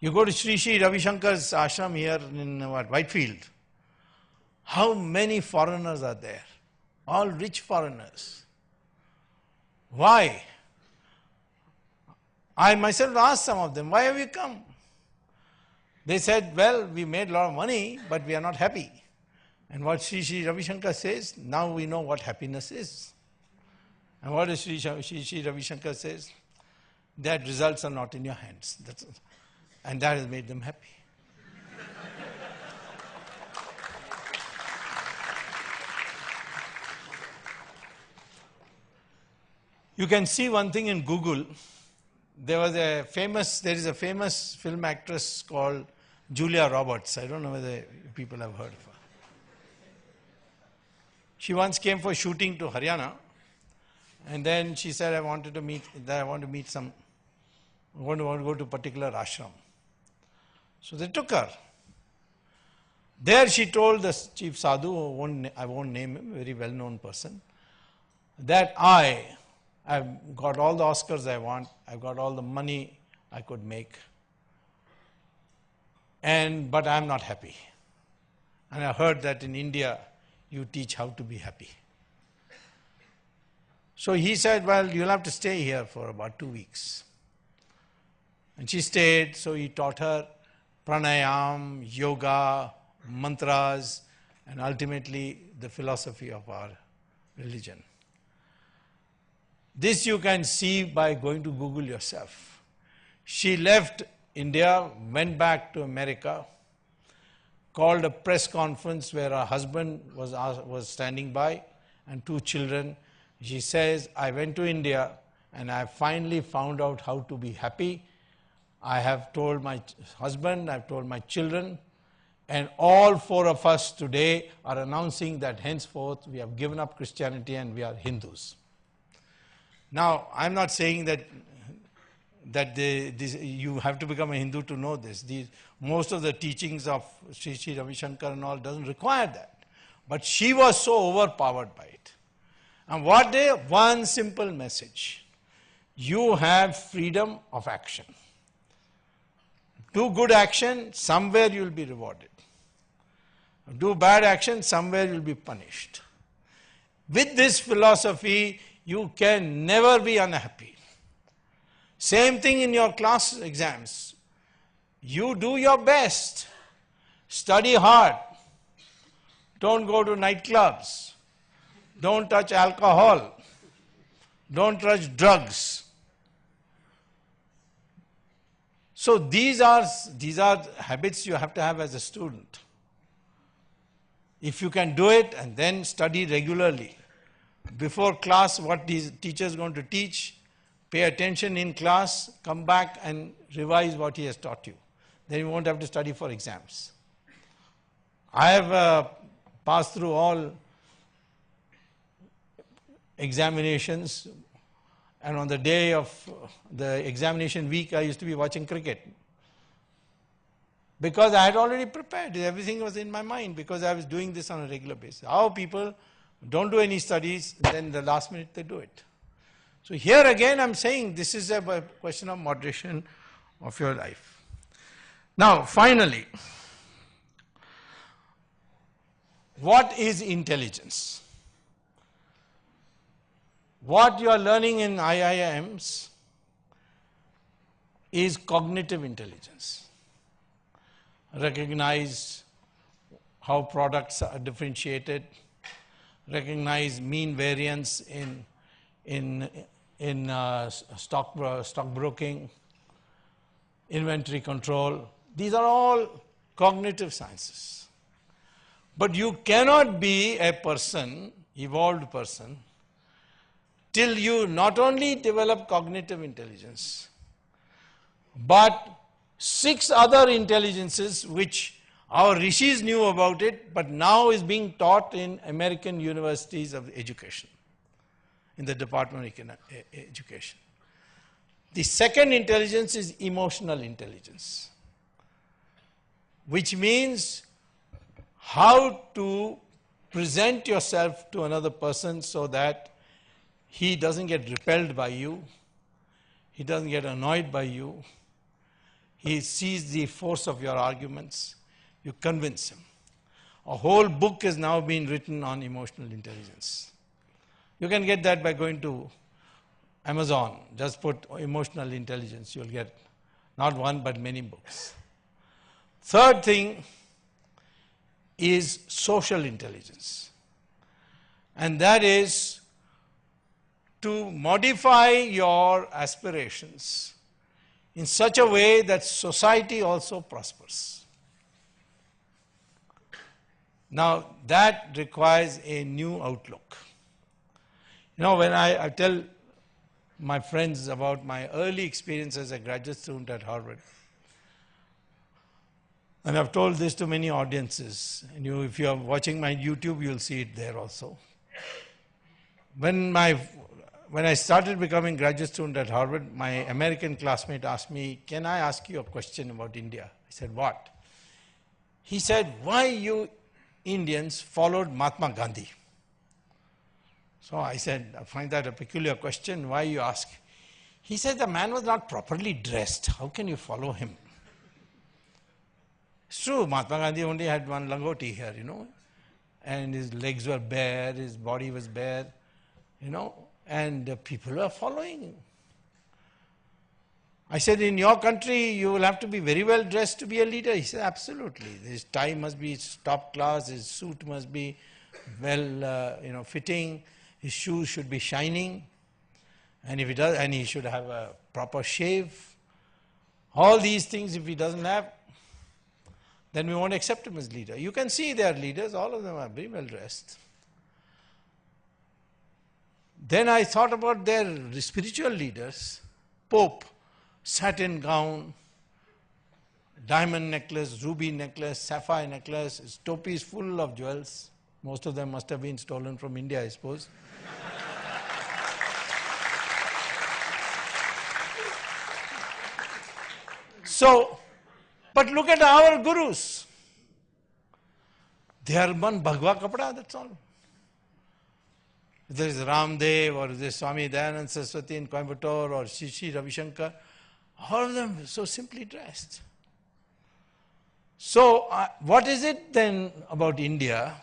You go to Sri Sri Ravi Shankar's ashram here in Whitefield. How many foreigners are there? All rich foreigners. Why? I myself asked some of them, why have you come? They said, well, we made a lot of money, but we are not happy. And what Sri Ravi Shankar says, now we know what happiness is. And what does Sri Ravi Shankar says? That results are not in your hands. And that has made them happy. You can see one thing in Google. There is a famous film actress called Julia Roberts. I don't know whether people have heard of her. She once came for shooting to Haryana, and then she said, I want to go to a particular ashram. So they took her. There she told the chief sadhu, I won't name him, a very well-known person, that I've got all the Oscars I want, I've got all the money I could make, but I'm not happy. And I heard that in India, you teach how to be happy. So he said, well, you'll have to stay here for about 2 weeks. And she stayed, so he taught her pranayam, yoga, mantras, and ultimately the philosophy of our religion. This you can see by going to Google yourself. She left India, went back to America, called a press conference where her husband was standing by and 2 children. She says, I went to India and I finally found out how to be happy. I have told my husband, I've told my children, and all 4 of us today are announcing that henceforth we have given up Christianity and we are Hindus. Now, I'm not saying that you have to become a Hindu to know this. Most of the teachings of Sri Ravi Shankar and all doesn't require that. But she was so overpowered by it. And one simple message. You have freedom of action. Do good action, somewhere you'll be rewarded. Do bad action, somewhere you'll be punished. With this philosophy, you can never be unhappy. Same thing in your class exams. You do your best. Study hard. Don't go to nightclubs. Don't touch alcohol. Don't touch drugs. So these are habits you have to have as a student. If you can do it and then study regularly. Before class, what the teacher is going to teach, pay attention in class, come back and revise what he has taught you. Then you won't have to study for exams. I have passed through all examinations, and on the day of the examination week, I used to be watching cricket. Because I had already prepared, everything was in my mind, because I was doing this on a regular basis. How people don't do any studies, then the last minute they do it. So here again I'm saying this is a question of moderation of your life. Now finally, what is intelligence? What you are learning in IIMs is cognitive intelligence. Recognize how products are differentiated, recognize mean variance in stockbroking, inventory control. These are all cognitive sciences. But you cannot be a person, evolved person, till you not only develop cognitive intelligence, but 6 other intelligences which our rishis knew about it, but now is being taught in American universities of education, in the Department of Education. The second intelligence is emotional intelligence, which means how to present yourself to another person so that he doesn't get repelled by you, he doesn't get annoyed by you, he sees the force of your arguments, you convince him. A whole book has now been written on emotional intelligence. You can get that by going to Amazon. Just put emotional intelligence. You'll get not one but many books. Third thing is social intelligence. And that is to modify your aspirations in such a way that society also prospers. Now, that requires a new outlook. You know, when I tell my friends about my early experience as a graduate student at Harvard, and I've told this to many audiences, and if you are watching my YouTube, you'll see it there also. When I started becoming graduate student at Harvard, my American classmate asked me, "Can I ask you a question about India?" I said, "What?" He said, "Why you Indians followed Mahatma Gandhi?" So I said, "I find that a peculiar question. Why you ask?" He said, "The man was not properly dressed. How can you follow him?" It's true, Mahatma Gandhi only had one langoti here, and his legs were bare, his body was bare, and people were following. I said, "In your country, you will have to be very well dressed to be a leader." He said, "Absolutely. His tie must be top class, his suit must be well, fitting, his shoes should be shining, and if he does, and he should have a proper shave. All these things, if he doesn't have, then we won't accept him as leader." You can see their leaders, all of them are very well dressed. Then I thought about their spiritual leaders. Pope, satin gown, diamond necklace, ruby necklace, sapphire necklace, his topi is full of jewels. Most of them must have been stolen from India, I suppose. So, but look at our gurus. They are one bhagwa kapda, that's all. There is Ramdev or there is Swami Dayanand Saraswati in Coimbatore or Sri Ravi Shankar. All of them so simply dressed. So, what is it then about India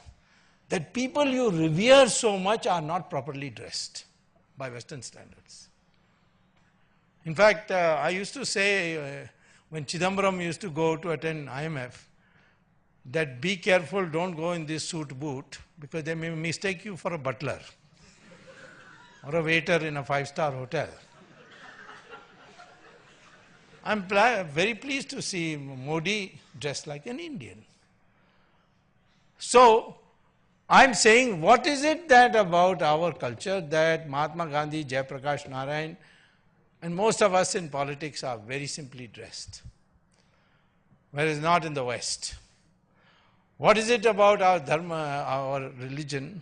that people you revere so much are not properly dressed by Western standards? In fact, I used to say when Chidambaram used to go to attend IMF, that be careful, don't go in this suit boot because they may mistake you for a butler or a waiter in a 5-star hotel. I'm very pleased to see Modi dressed like an Indian. So, I'm saying, what is it that about our culture that Mahatma Gandhi, Jayaprakash Narayan, and most of us in politics are very simply dressed, whereas not in the West? What is it about our Dharma, our religion,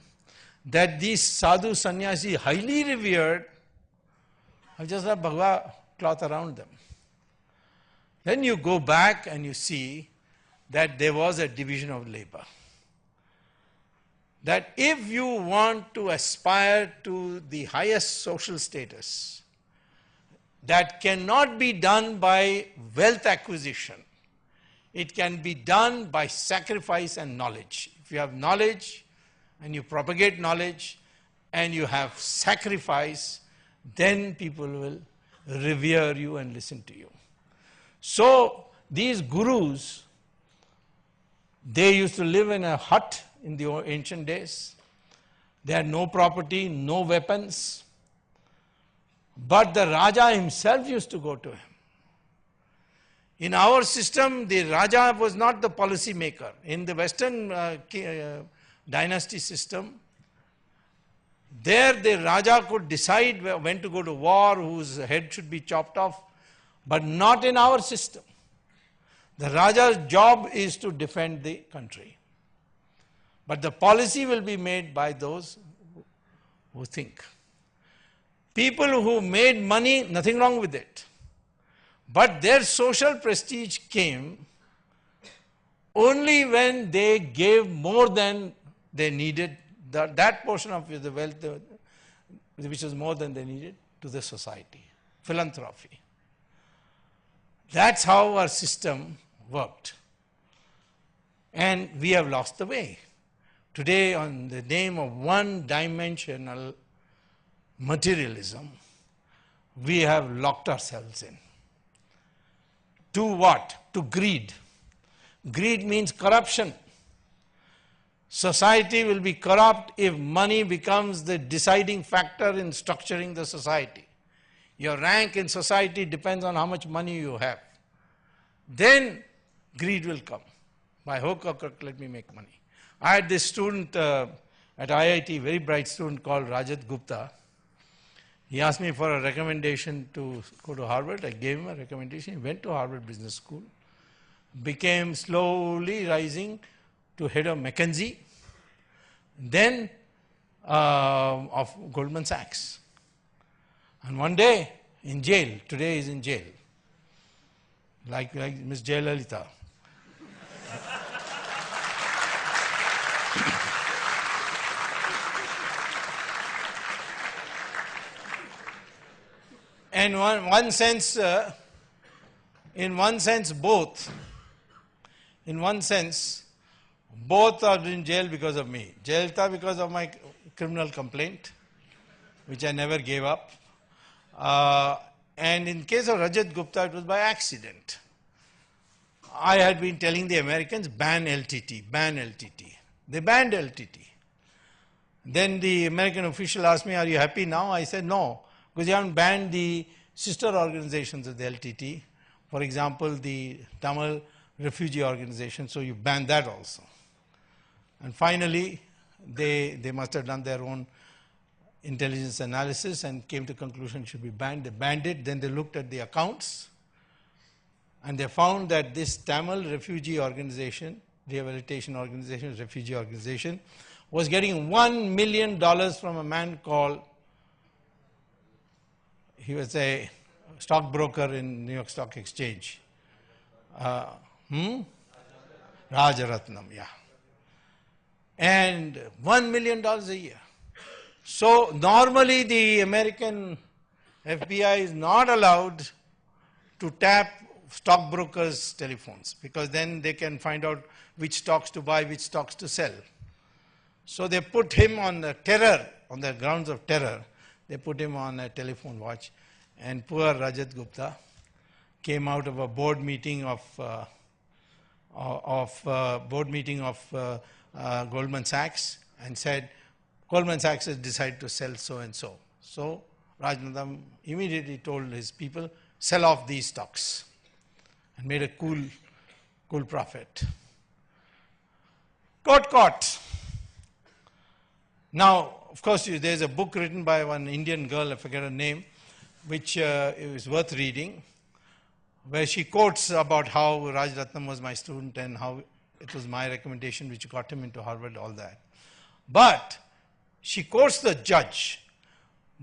that these sadhu sannyasi, highly revered, have just a bhagwa cloth around them? Then you go back and you see that there was a division of labor. That if you want to aspire to the highest social status, that cannot be done by wealth acquisition. It can be done by sacrifice and knowledge. If you have knowledge and you propagate knowledge and you have sacrifice, then people will revere you and listen to you. So these gurus, they used to live in a hut in the ancient days. They had no property, no weapons. But the Raja himself used to go to him. In our system, the Raja was not the policy maker. In the Western dynasty system, there the Raja could decide when to go to war, whose head should be chopped off, but not in our system. The Raja's job is to defend the country. But the policy will be made by those who think. People who made money, nothing wrong with it. But their social prestige came only when they gave more than they needed, that portion of the wealth which was more than they needed, to the society. Philanthropy. That's how our system worked. And we have lost the way. Today, on the name of one-dimensional materialism, we have locked ourselves in. To what? To greed. Greed means corruption. Society will be corrupt if money becomes the deciding factor in structuring the society. Your rank in society depends on how much money you have. Then greed will come. By hook or crook, let me make money. I had this student at IIT, very bright student called Rajat Gupta. He asked me for a recommendation to go to Harvard. I gave him a recommendation. He went to Harvard Business School, became slowly rising to head of McKinsey, then of Goldman Sachs. And one day in jail, today he's in jail, like Ms. Jayalalitha. And in one sense, both are in jail because of me. Jayalalitha because of my criminal complaint, which I never gave up. And in case of Rajat Gupta, it was by accident. I had been telling the Americans, ban LTT, ban LTT. They banned LTT. Then the American official asked me, are you happy now? I said, no, because you haven't banned the sister organizations of the LTT. For example, the Tamil refugee organization, so you banned that also. And finally, they must have done their own intelligence analysis and came to the conclusion it should be banned. They banned it. Then they looked at the accounts and they found that this Tamil refugee organization, rehabilitation organization, refugee organization, was getting $1 million from a man called, he was a stockbroker in New York Stock Exchange. Rajaratnam, yeah. And $1 million a year. So normally the American FBI is not allowed to tap stockbrokers' telephones because then they can find out which stocks to buy, which stocks to sell. So they put him on the terror, on the grounds of terror, they put him on a telephone watch. And poor Rajat Gupta came out of a board meeting of Goldman Sachs and said, Goldman Sachs has decided to sell so and so. So Rajaratnam immediately told his people, sell off these stocks, and made a cool profit. Got caught. Now, of course, there's a book written by one Indian girl, I forget her name, which is worth reading, where she quotes about how Rajaratnam was my student and how it was my recommendation which got him into Harvard, all that. But she quotes the judge,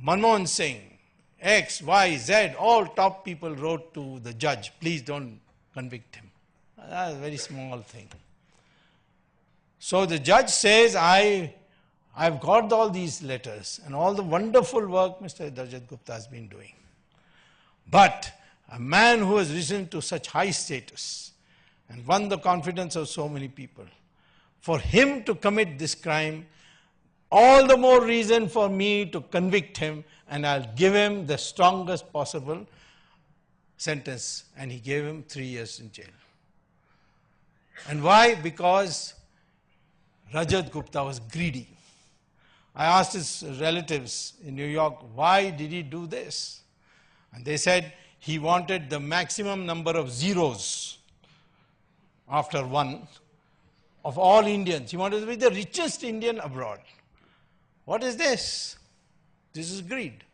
Manmohan Singh, X, Y, Z, all top people wrote to the judge, please don't convict him. That's a very small thing. So the judge says, I've got all these letters and all the wonderful work Mr. Rajat Gupta has been doing. But a man who has risen to such high status and won the confidence of so many people, for him to commit this crime, all the more reason for me to convict him, and I'll give him the strongest possible sentence. And he gave him 3 years in jail. And why? Because Rajat Gupta was greedy. I asked his relatives in New York, why did he do this? And they said he wanted the maximum number of zeros after one of all Indians. He wanted to be the richest Indian abroad. What is this? This is greed.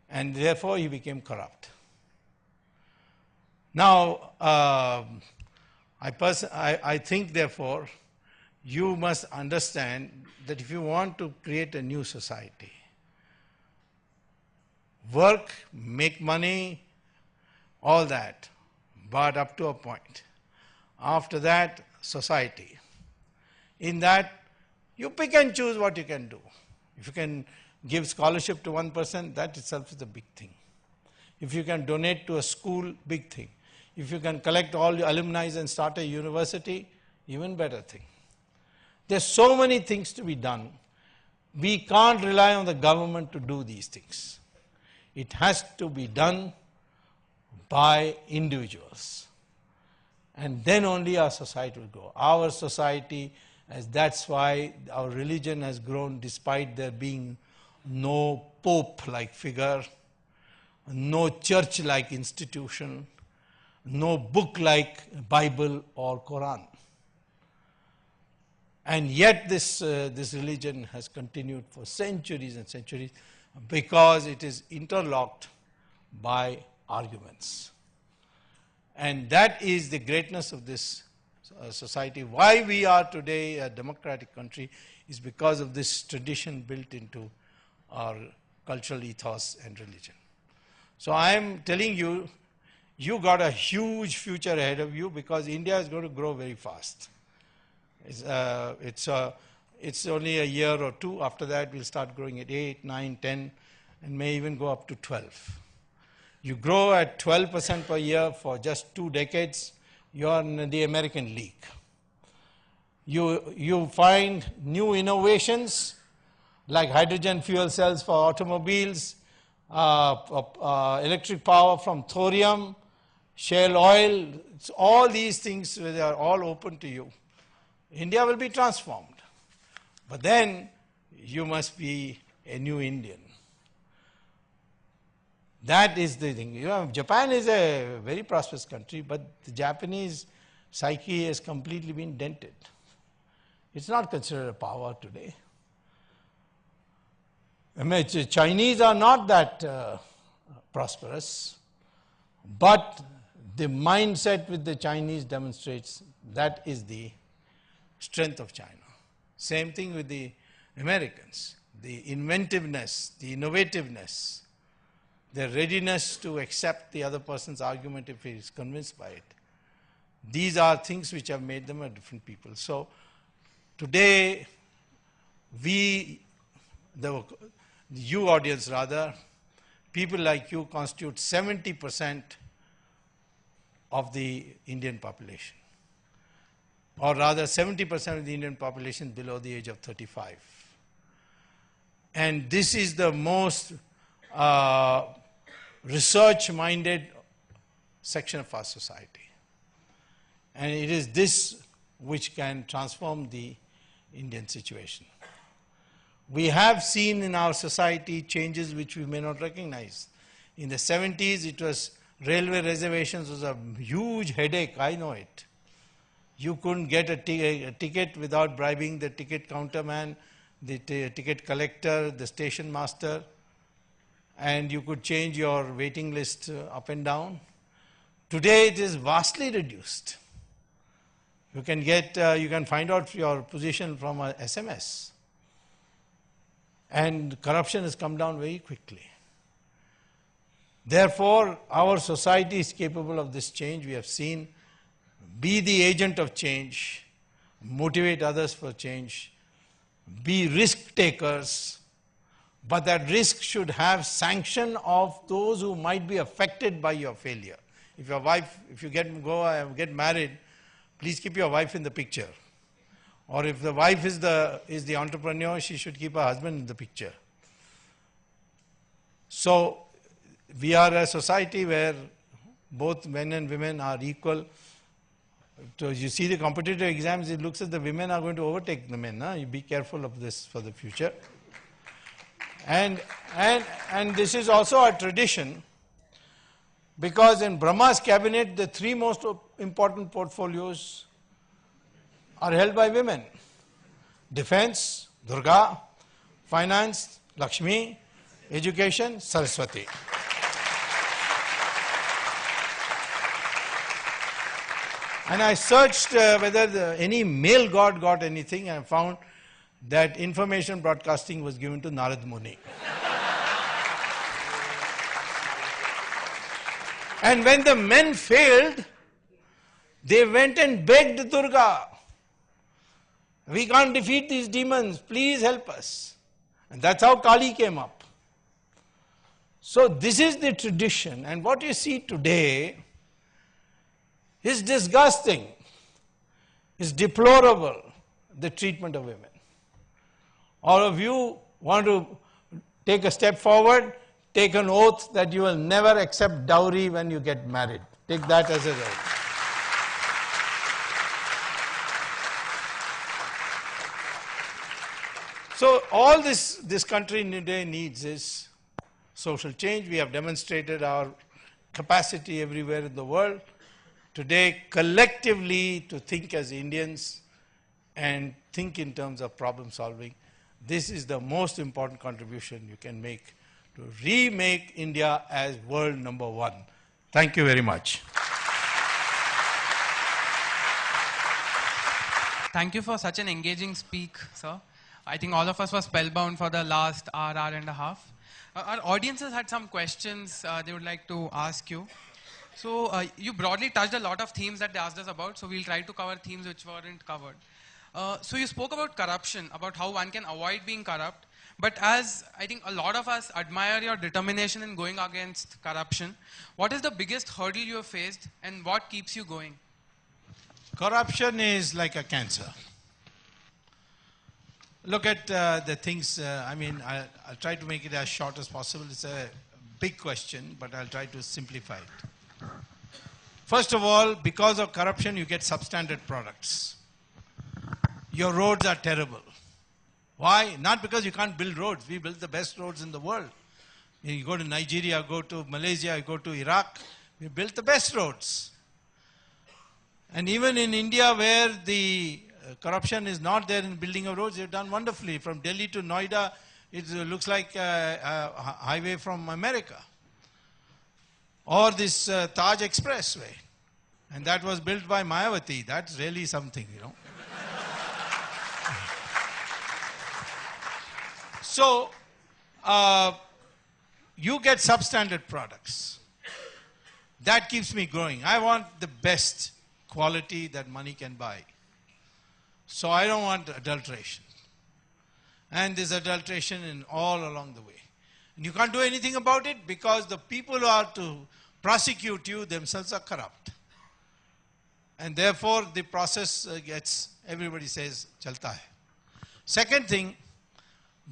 And therefore he became corrupt. Now, I think therefore you must understand that if you want to create a new society, work, make money, all that, but up to a point. After that, society. In that, you pick and choose what you can do. If you can give scholarship to one person, that itself is a big thing. If you can donate to a school, big thing. If you can collect all your alumni and start a university, even better thing. There's so many things to be done. We can't rely on the government to do these things. It has to be done by individuals. And then only our society will grow. Our society As that's why our religion has grown despite there being no pope-like figure, no church-like institution, no book-like Bible or Quran. And yet this religion has continued for centuries and centuries because it is interlocked by arguments. And that is the greatness of this society. Why we are today a democratic country is because of this tradition built into our cultural ethos and religion. So I am telling you, you got a huge future ahead of you because India is going to grow very fast. It's only a year or two. After that, we'll start growing at 8, 9, 10, and may even go up to 12. You grow at 12% per year for just 2 decades, you're in the American League. You find new innovations like hydrogen fuel cells for automobiles, electric power from thorium, shale oil. All these things, they are all open to you. India will be transformed. But then you must be a new Indian. That is the thing. You know, Japan is a very prosperous country, but the Japanese psyche has completely been dented. It's not considered a power today. I mean, Chinese are not that prosperous, but the mindset with the Chinese demonstrates that is the strength of China. Same thing with the Americans. The inventiveness, the innovativeness, their readiness to accept the other person's argument if he is convinced by it. These are things which have made them a different people. So today, you audience rather, people like you constitute 70% of the Indian population. Or rather 70% of the Indian population below the age of 35. And this is the most research-minded section of our society. And it is this which can transform the Indian situation. We have seen in our society changes which we may not recognize. In the 70s, it was railway reservations was a huge headache, I know it. You couldn't get a ticket without bribing the ticket counterman, the ticket collector, the station master, and you could change your waiting list up and down. Today it is vastly reduced. You can find out your position from a SMS. And corruption has come down very quickly. Therefore, our society is capable of this change. We have seen, be the agent of change, motivate others for change, be risk takers, but that risk should have sanction of those who might be affected by your failure. If your wife, if you get married, please keep your wife in the picture. Or if the wife is the entrepreneur, she should keep her husband in the picture. So we are a society where both men and women are equal. So you see the competitive exams, it looks as the women are going to overtake the men. Huh? You be careful of this for the future. And this is also a tradition, because in Brahma's cabinet, the 3 most important portfolios are held by women. Defense, Durga; finance, Lakshmi; education, Saraswati. And I searched whether any male god got anything, and I found that information broadcasting was given to Narad Muni. And when the men failed, they went and begged Durga, "We can't defeat these demons, please help us." And that's how Kali came up. So this is the tradition, and what you see today is disgusting, is deplorable, the treatment of women. All of you want to take a step forward, take an oath that you will never accept dowry when you get married. Take that as a oath. So all this country today needs is social change. We have demonstrated our capacity everywhere in the world today collectively to think as Indians and think in terms of problem solving. This is the most important contribution you can make to remake India as world number one. Thank you very much. Thank you for such an engaging speak, sir. I think all of us were spellbound for the last hour and a half. Our audiences had some questions they would like to ask you. So you broadly touched a lot of themes that they asked us about, so we'll try to cover themes which weren't covered. So you spoke about corruption, about how one can avoid being corrupt. But as I think a lot of us admire your determination in going against corruption, what is the biggest hurdle you have faced and what keeps you going? Corruption is like a cancer. Look at the things, I'll try to make it as short as possible. It's a big question, but I'll try to simplify it. First of all, because of corruption, you get substandard products. Your roads are terrible. Why? Not because you can't build roads. We build the best roads in the world. You go to Nigeria, go to Malaysia, you go to Iraq, we built the best roads. And even in India, where the corruption is not there in building of roads, they've done wonderfully. From Delhi to Noida, it looks like a highway from America. Or this Taj Expressway. And that was built by Mayawati. That's really something, you know. So, you get substandard products. That keeps me growing. I want the best quality that money can buy. So I don't want adulteration. And there's adulteration in all along the way. And you can't do anything about it because the people who are to prosecute you themselves are corrupt. And therefore the process gets, everybody says, chalta hai. Second thing,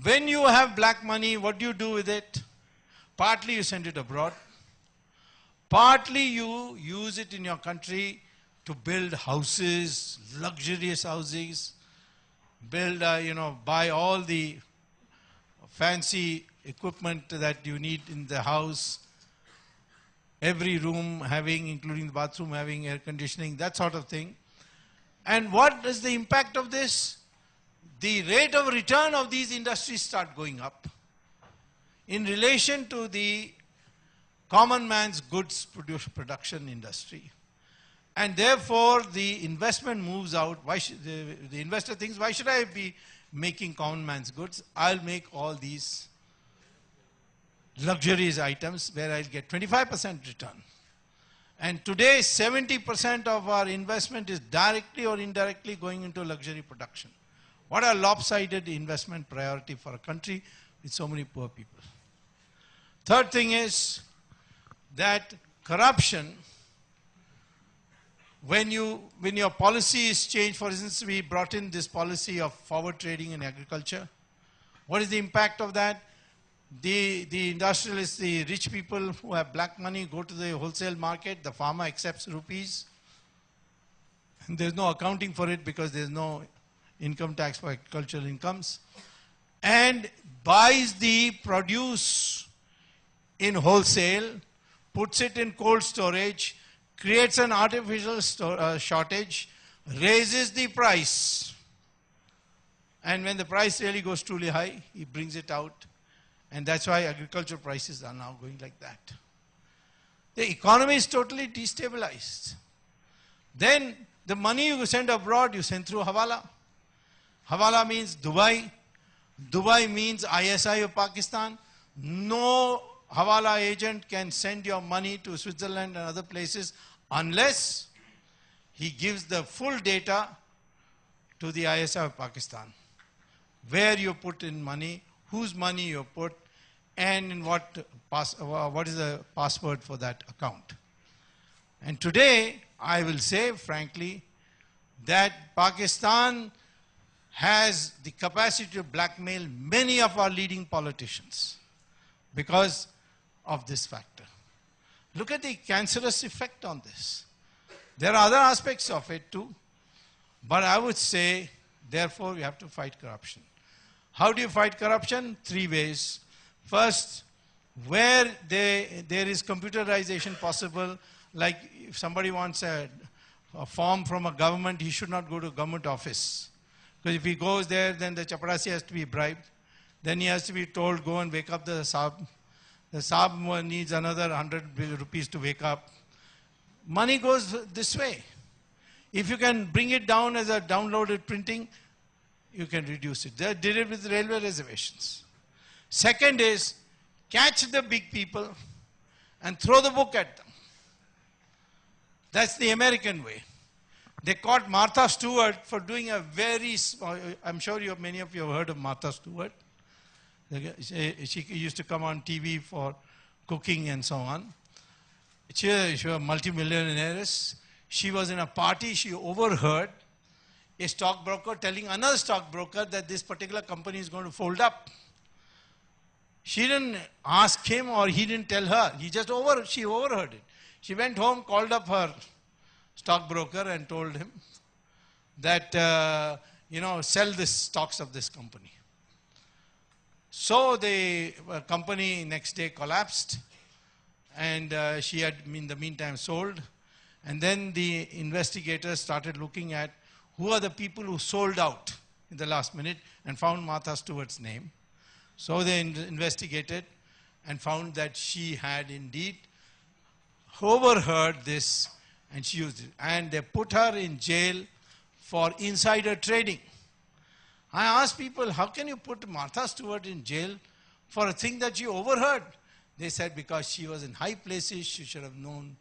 when you have black money, what do you do with it? Partly you send it abroad. Partly you use it in your country to build houses, luxurious houses, build, buy all the fancy equipment that you need in the house, every room having, including the bathroom, having air conditioning, that sort of thing. And what is the impact of this? The rate of return of these industries start going up in relation to the common man's goods production industry. And therefore, the investment moves out. Why should the investor thinks, why should I be making common man's goods? I'll make all these luxurious items where I'll get 25% return. And today, 70% of our investment is directly or indirectly going into luxury production. What a lopsided investment priority for a country with so many poor people. Third thing is that corruption, when your policy is changed, for instance, we brought in this policy of forward trading in agriculture. What is the impact of that? The industrialists, the rich people who have black money go to the wholesale market, the farmer accepts rupees. And there's no accounting for it because there's no income tax for agricultural incomes, and buys the produce in wholesale, puts it in cold storage, creates an artificial shortage, raises the price. And when the price really goes truly high, he brings it out. And that's why agricultural prices are now going like that. The economy is totally destabilized. Then the money you send abroad, you send through Hawala. Hawala means Dubai. Dubai means ISI of Pakistan. No Hawala agent can send your money to Switzerland and other places unless he gives the full data to the ISI of Pakistan. Where you put in money, whose money you put, and in what is the password for that account. And today, I will say frankly, that Pakistan has the capacity to blackmail many of our leading politicians because of this factor. Look at the cancerous effect on this. There are other aspects of it too, but I would say, therefore, we have to fight corruption. How do you fight corruption? 3 ways. First, where there is computerization possible, like if somebody wants a form from a government, he should not go to a government office. Because if he goes there, then the chaparasi has to be bribed. Then he has to be told, go and wake up the Saab. The Saab needs another 100 rupees to wake up. Money goes this way. If you can bring it down as a downloaded printing, you can reduce it. They did it with railway reservations. Second is, catch the big people and throw the book at them. That's the American way. They caught Martha Stewart for doing a very small, I'm sure many of you have heard of Martha Stewart. She used to come on TV for cooking and so on. She was a multimillionaire. She was in a party, she overheard a stockbroker telling another stockbroker that this particular company is going to fold up. She didn't ask him or he didn't tell her. She overheard it. She went home, called up her stockbroker and told him that, sell the stocks of this company. So the company next day collapsed and she had in the meantime sold. And then the investigators started looking at who are the people who sold out in the last minute and found Martha Stewart's name. So they investigated and found that she had indeed overheard this and she used it. And they put her in jail for insider trading. I asked people, how can you put Martha Stewart in jail for a thing that she overheard? They said because she was in high places, she should have known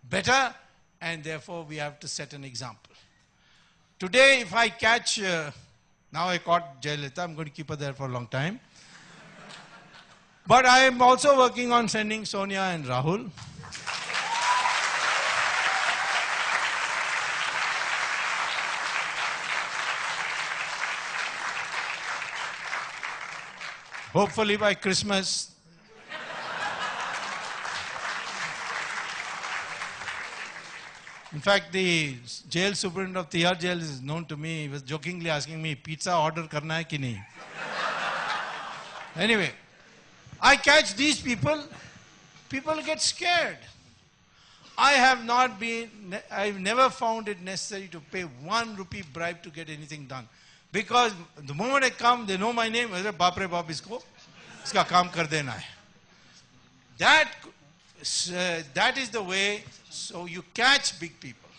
better, and therefore we have to set an example. Today, if I catch, now I caught Jayalalitha, I'm going to keep her there for a long time. But I am also working on sending Sonia and Rahul. Hopefully by Christmas. In fact, the jail superintendent of Tihar jail is known to me. He was jokingly asking me, pizza order karna hai ki nahi? Anyway, I catch these people, people get scared. I've never found it necessary to pay 1 rupee bribe to get anything done. Because the moment I come, they know my name. Baap re baap, iska kaam kar dena hai. That is the way. So you catch big people.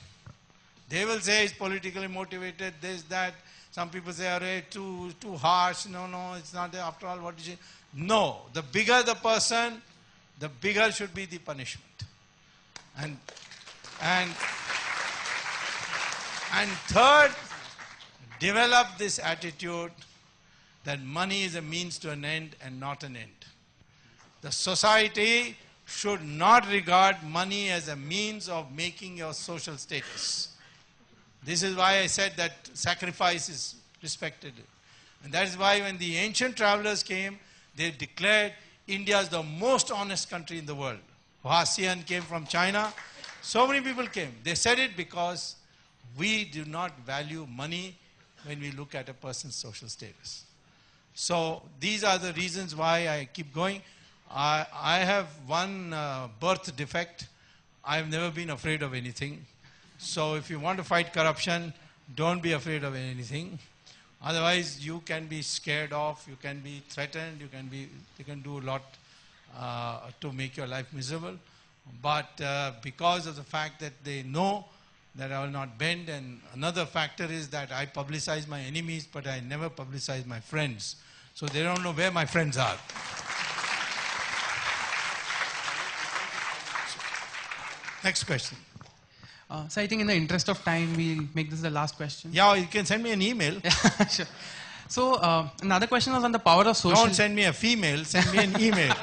They will say it's politically motivated, this, that. Some people say, arey, too harsh. No, it's not there. After all, what is it? No, the bigger the person, the bigger should be the punishment. And third, develop this attitude that money is a means to an end and not an end. The society should not regard money as a means of making your social status. This is why I said that sacrifice is respected. And that is why when the ancient travelers came, they declared India is the most honest country in the world. Hasian came from China. So many people came. They said it because we do not value money when we look at a person's social status. So these are the reasons why I keep going. I have one birth defect. I've never been afraid of anything. So if you want to fight corruption, don't be afraid of anything. Otherwise, you can be scared off, you can be threatened, you can do a lot to make your life miserable. But because of the fact that they know that I will not bend, and another factor is that I publicize my enemies, but I never publicize my friends. So they don't know where my friends are. Next question. So I think in the interest of time, we'll make this the last question. Yeah, you can send me an email. Sure. So another question was on the power of social... Don't send me a female, send me an email.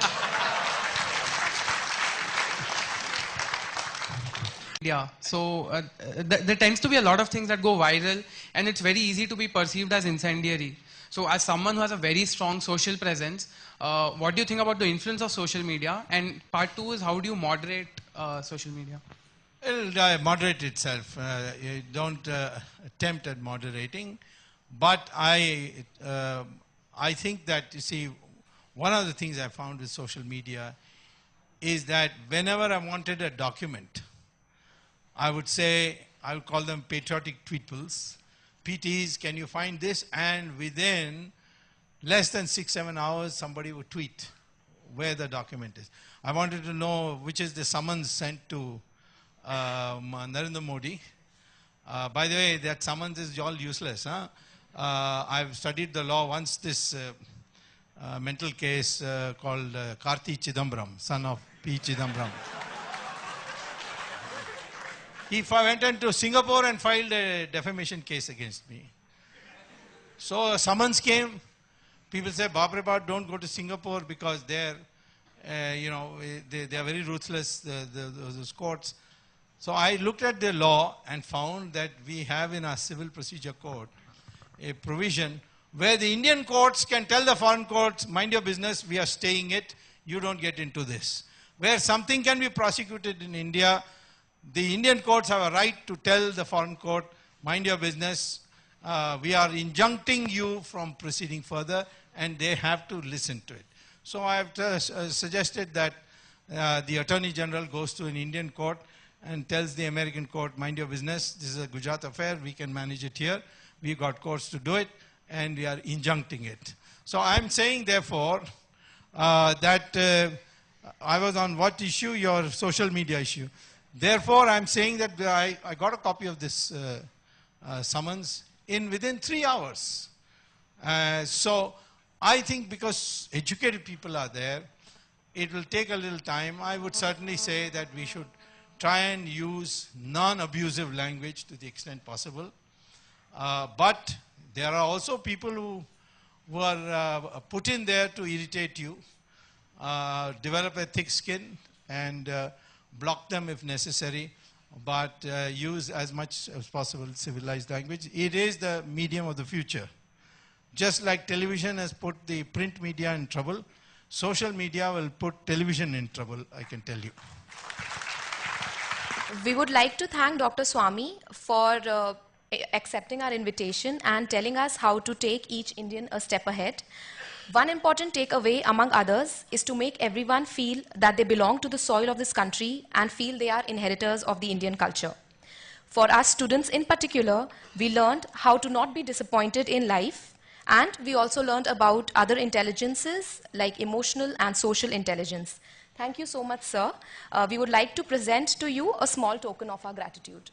Yeah, so there tends to be a lot of things that go viral, and it's very easy to be perceived as incendiary. So as someone who has a very strong social presence, what do you think about the influence of social media? And part 2 is, how do you moderate social media? It'll moderate itself. You don't attempt at moderating. But I I think that, you see, one of the things I found with social media is that whenever I wanted a document, I would say, I would call them patriotic tweetbles. PTs, can you find this? And within less than 6-7 hours, somebody would tweet where the document is. I wanted to know which is the summons sent to Narendra Modi. By the way, that summons is all useless. Huh? I've studied the law once. This mental case called Karthi Chidambaram, son of P. Chidambaram. He went into Singapore and filed a defamation case against me. So a summons came. People say, Babre, don't go to Singapore because they're, they are very ruthless, those courts. So I looked at the law and found that we have in our Civil Procedure Code a provision where the Indian courts can tell the foreign courts, mind your business, we are staying it, you don't get into this. Where something can be prosecuted in India, the Indian courts have a right to tell the foreign court, mind your business, we are injuncting you from proceeding further, and they have to listen to it. So I have suggested that the Attorney General goes to an Indian court and tells the American court, mind your business, this is a Gujarat affair, we can manage it here, we got courts to do it, and we are injuncting it. So I'm saying, therefore, that I was on what issue? Your social media issue. Therefore, I'm saying that I got a copy of this summons within 3 hours. So I think because educated people are there, it will take a little time. I would certainly say that we should try and use non-abusive language to the extent possible. But there are also people who are put in there to irritate you, develop a thick skin, and block them if necessary, but use as much as possible civilized language. It is the medium of the future. Just like television has put the print media in trouble, social media will put television in trouble, I can tell you. We would like to thank Dr. Swamy for accepting our invitation and telling us how to take each Indian a step ahead. One important takeaway, among others, is to make everyone feel that they belong to the soil of this country and feel they are inheritors of the Indian culture. For us students in particular, we learned how to not be disappointed in life, and we also learned about other intelligences like emotional and social intelligence. Thank you so much, sir. We would like to present to you a small token of our gratitude.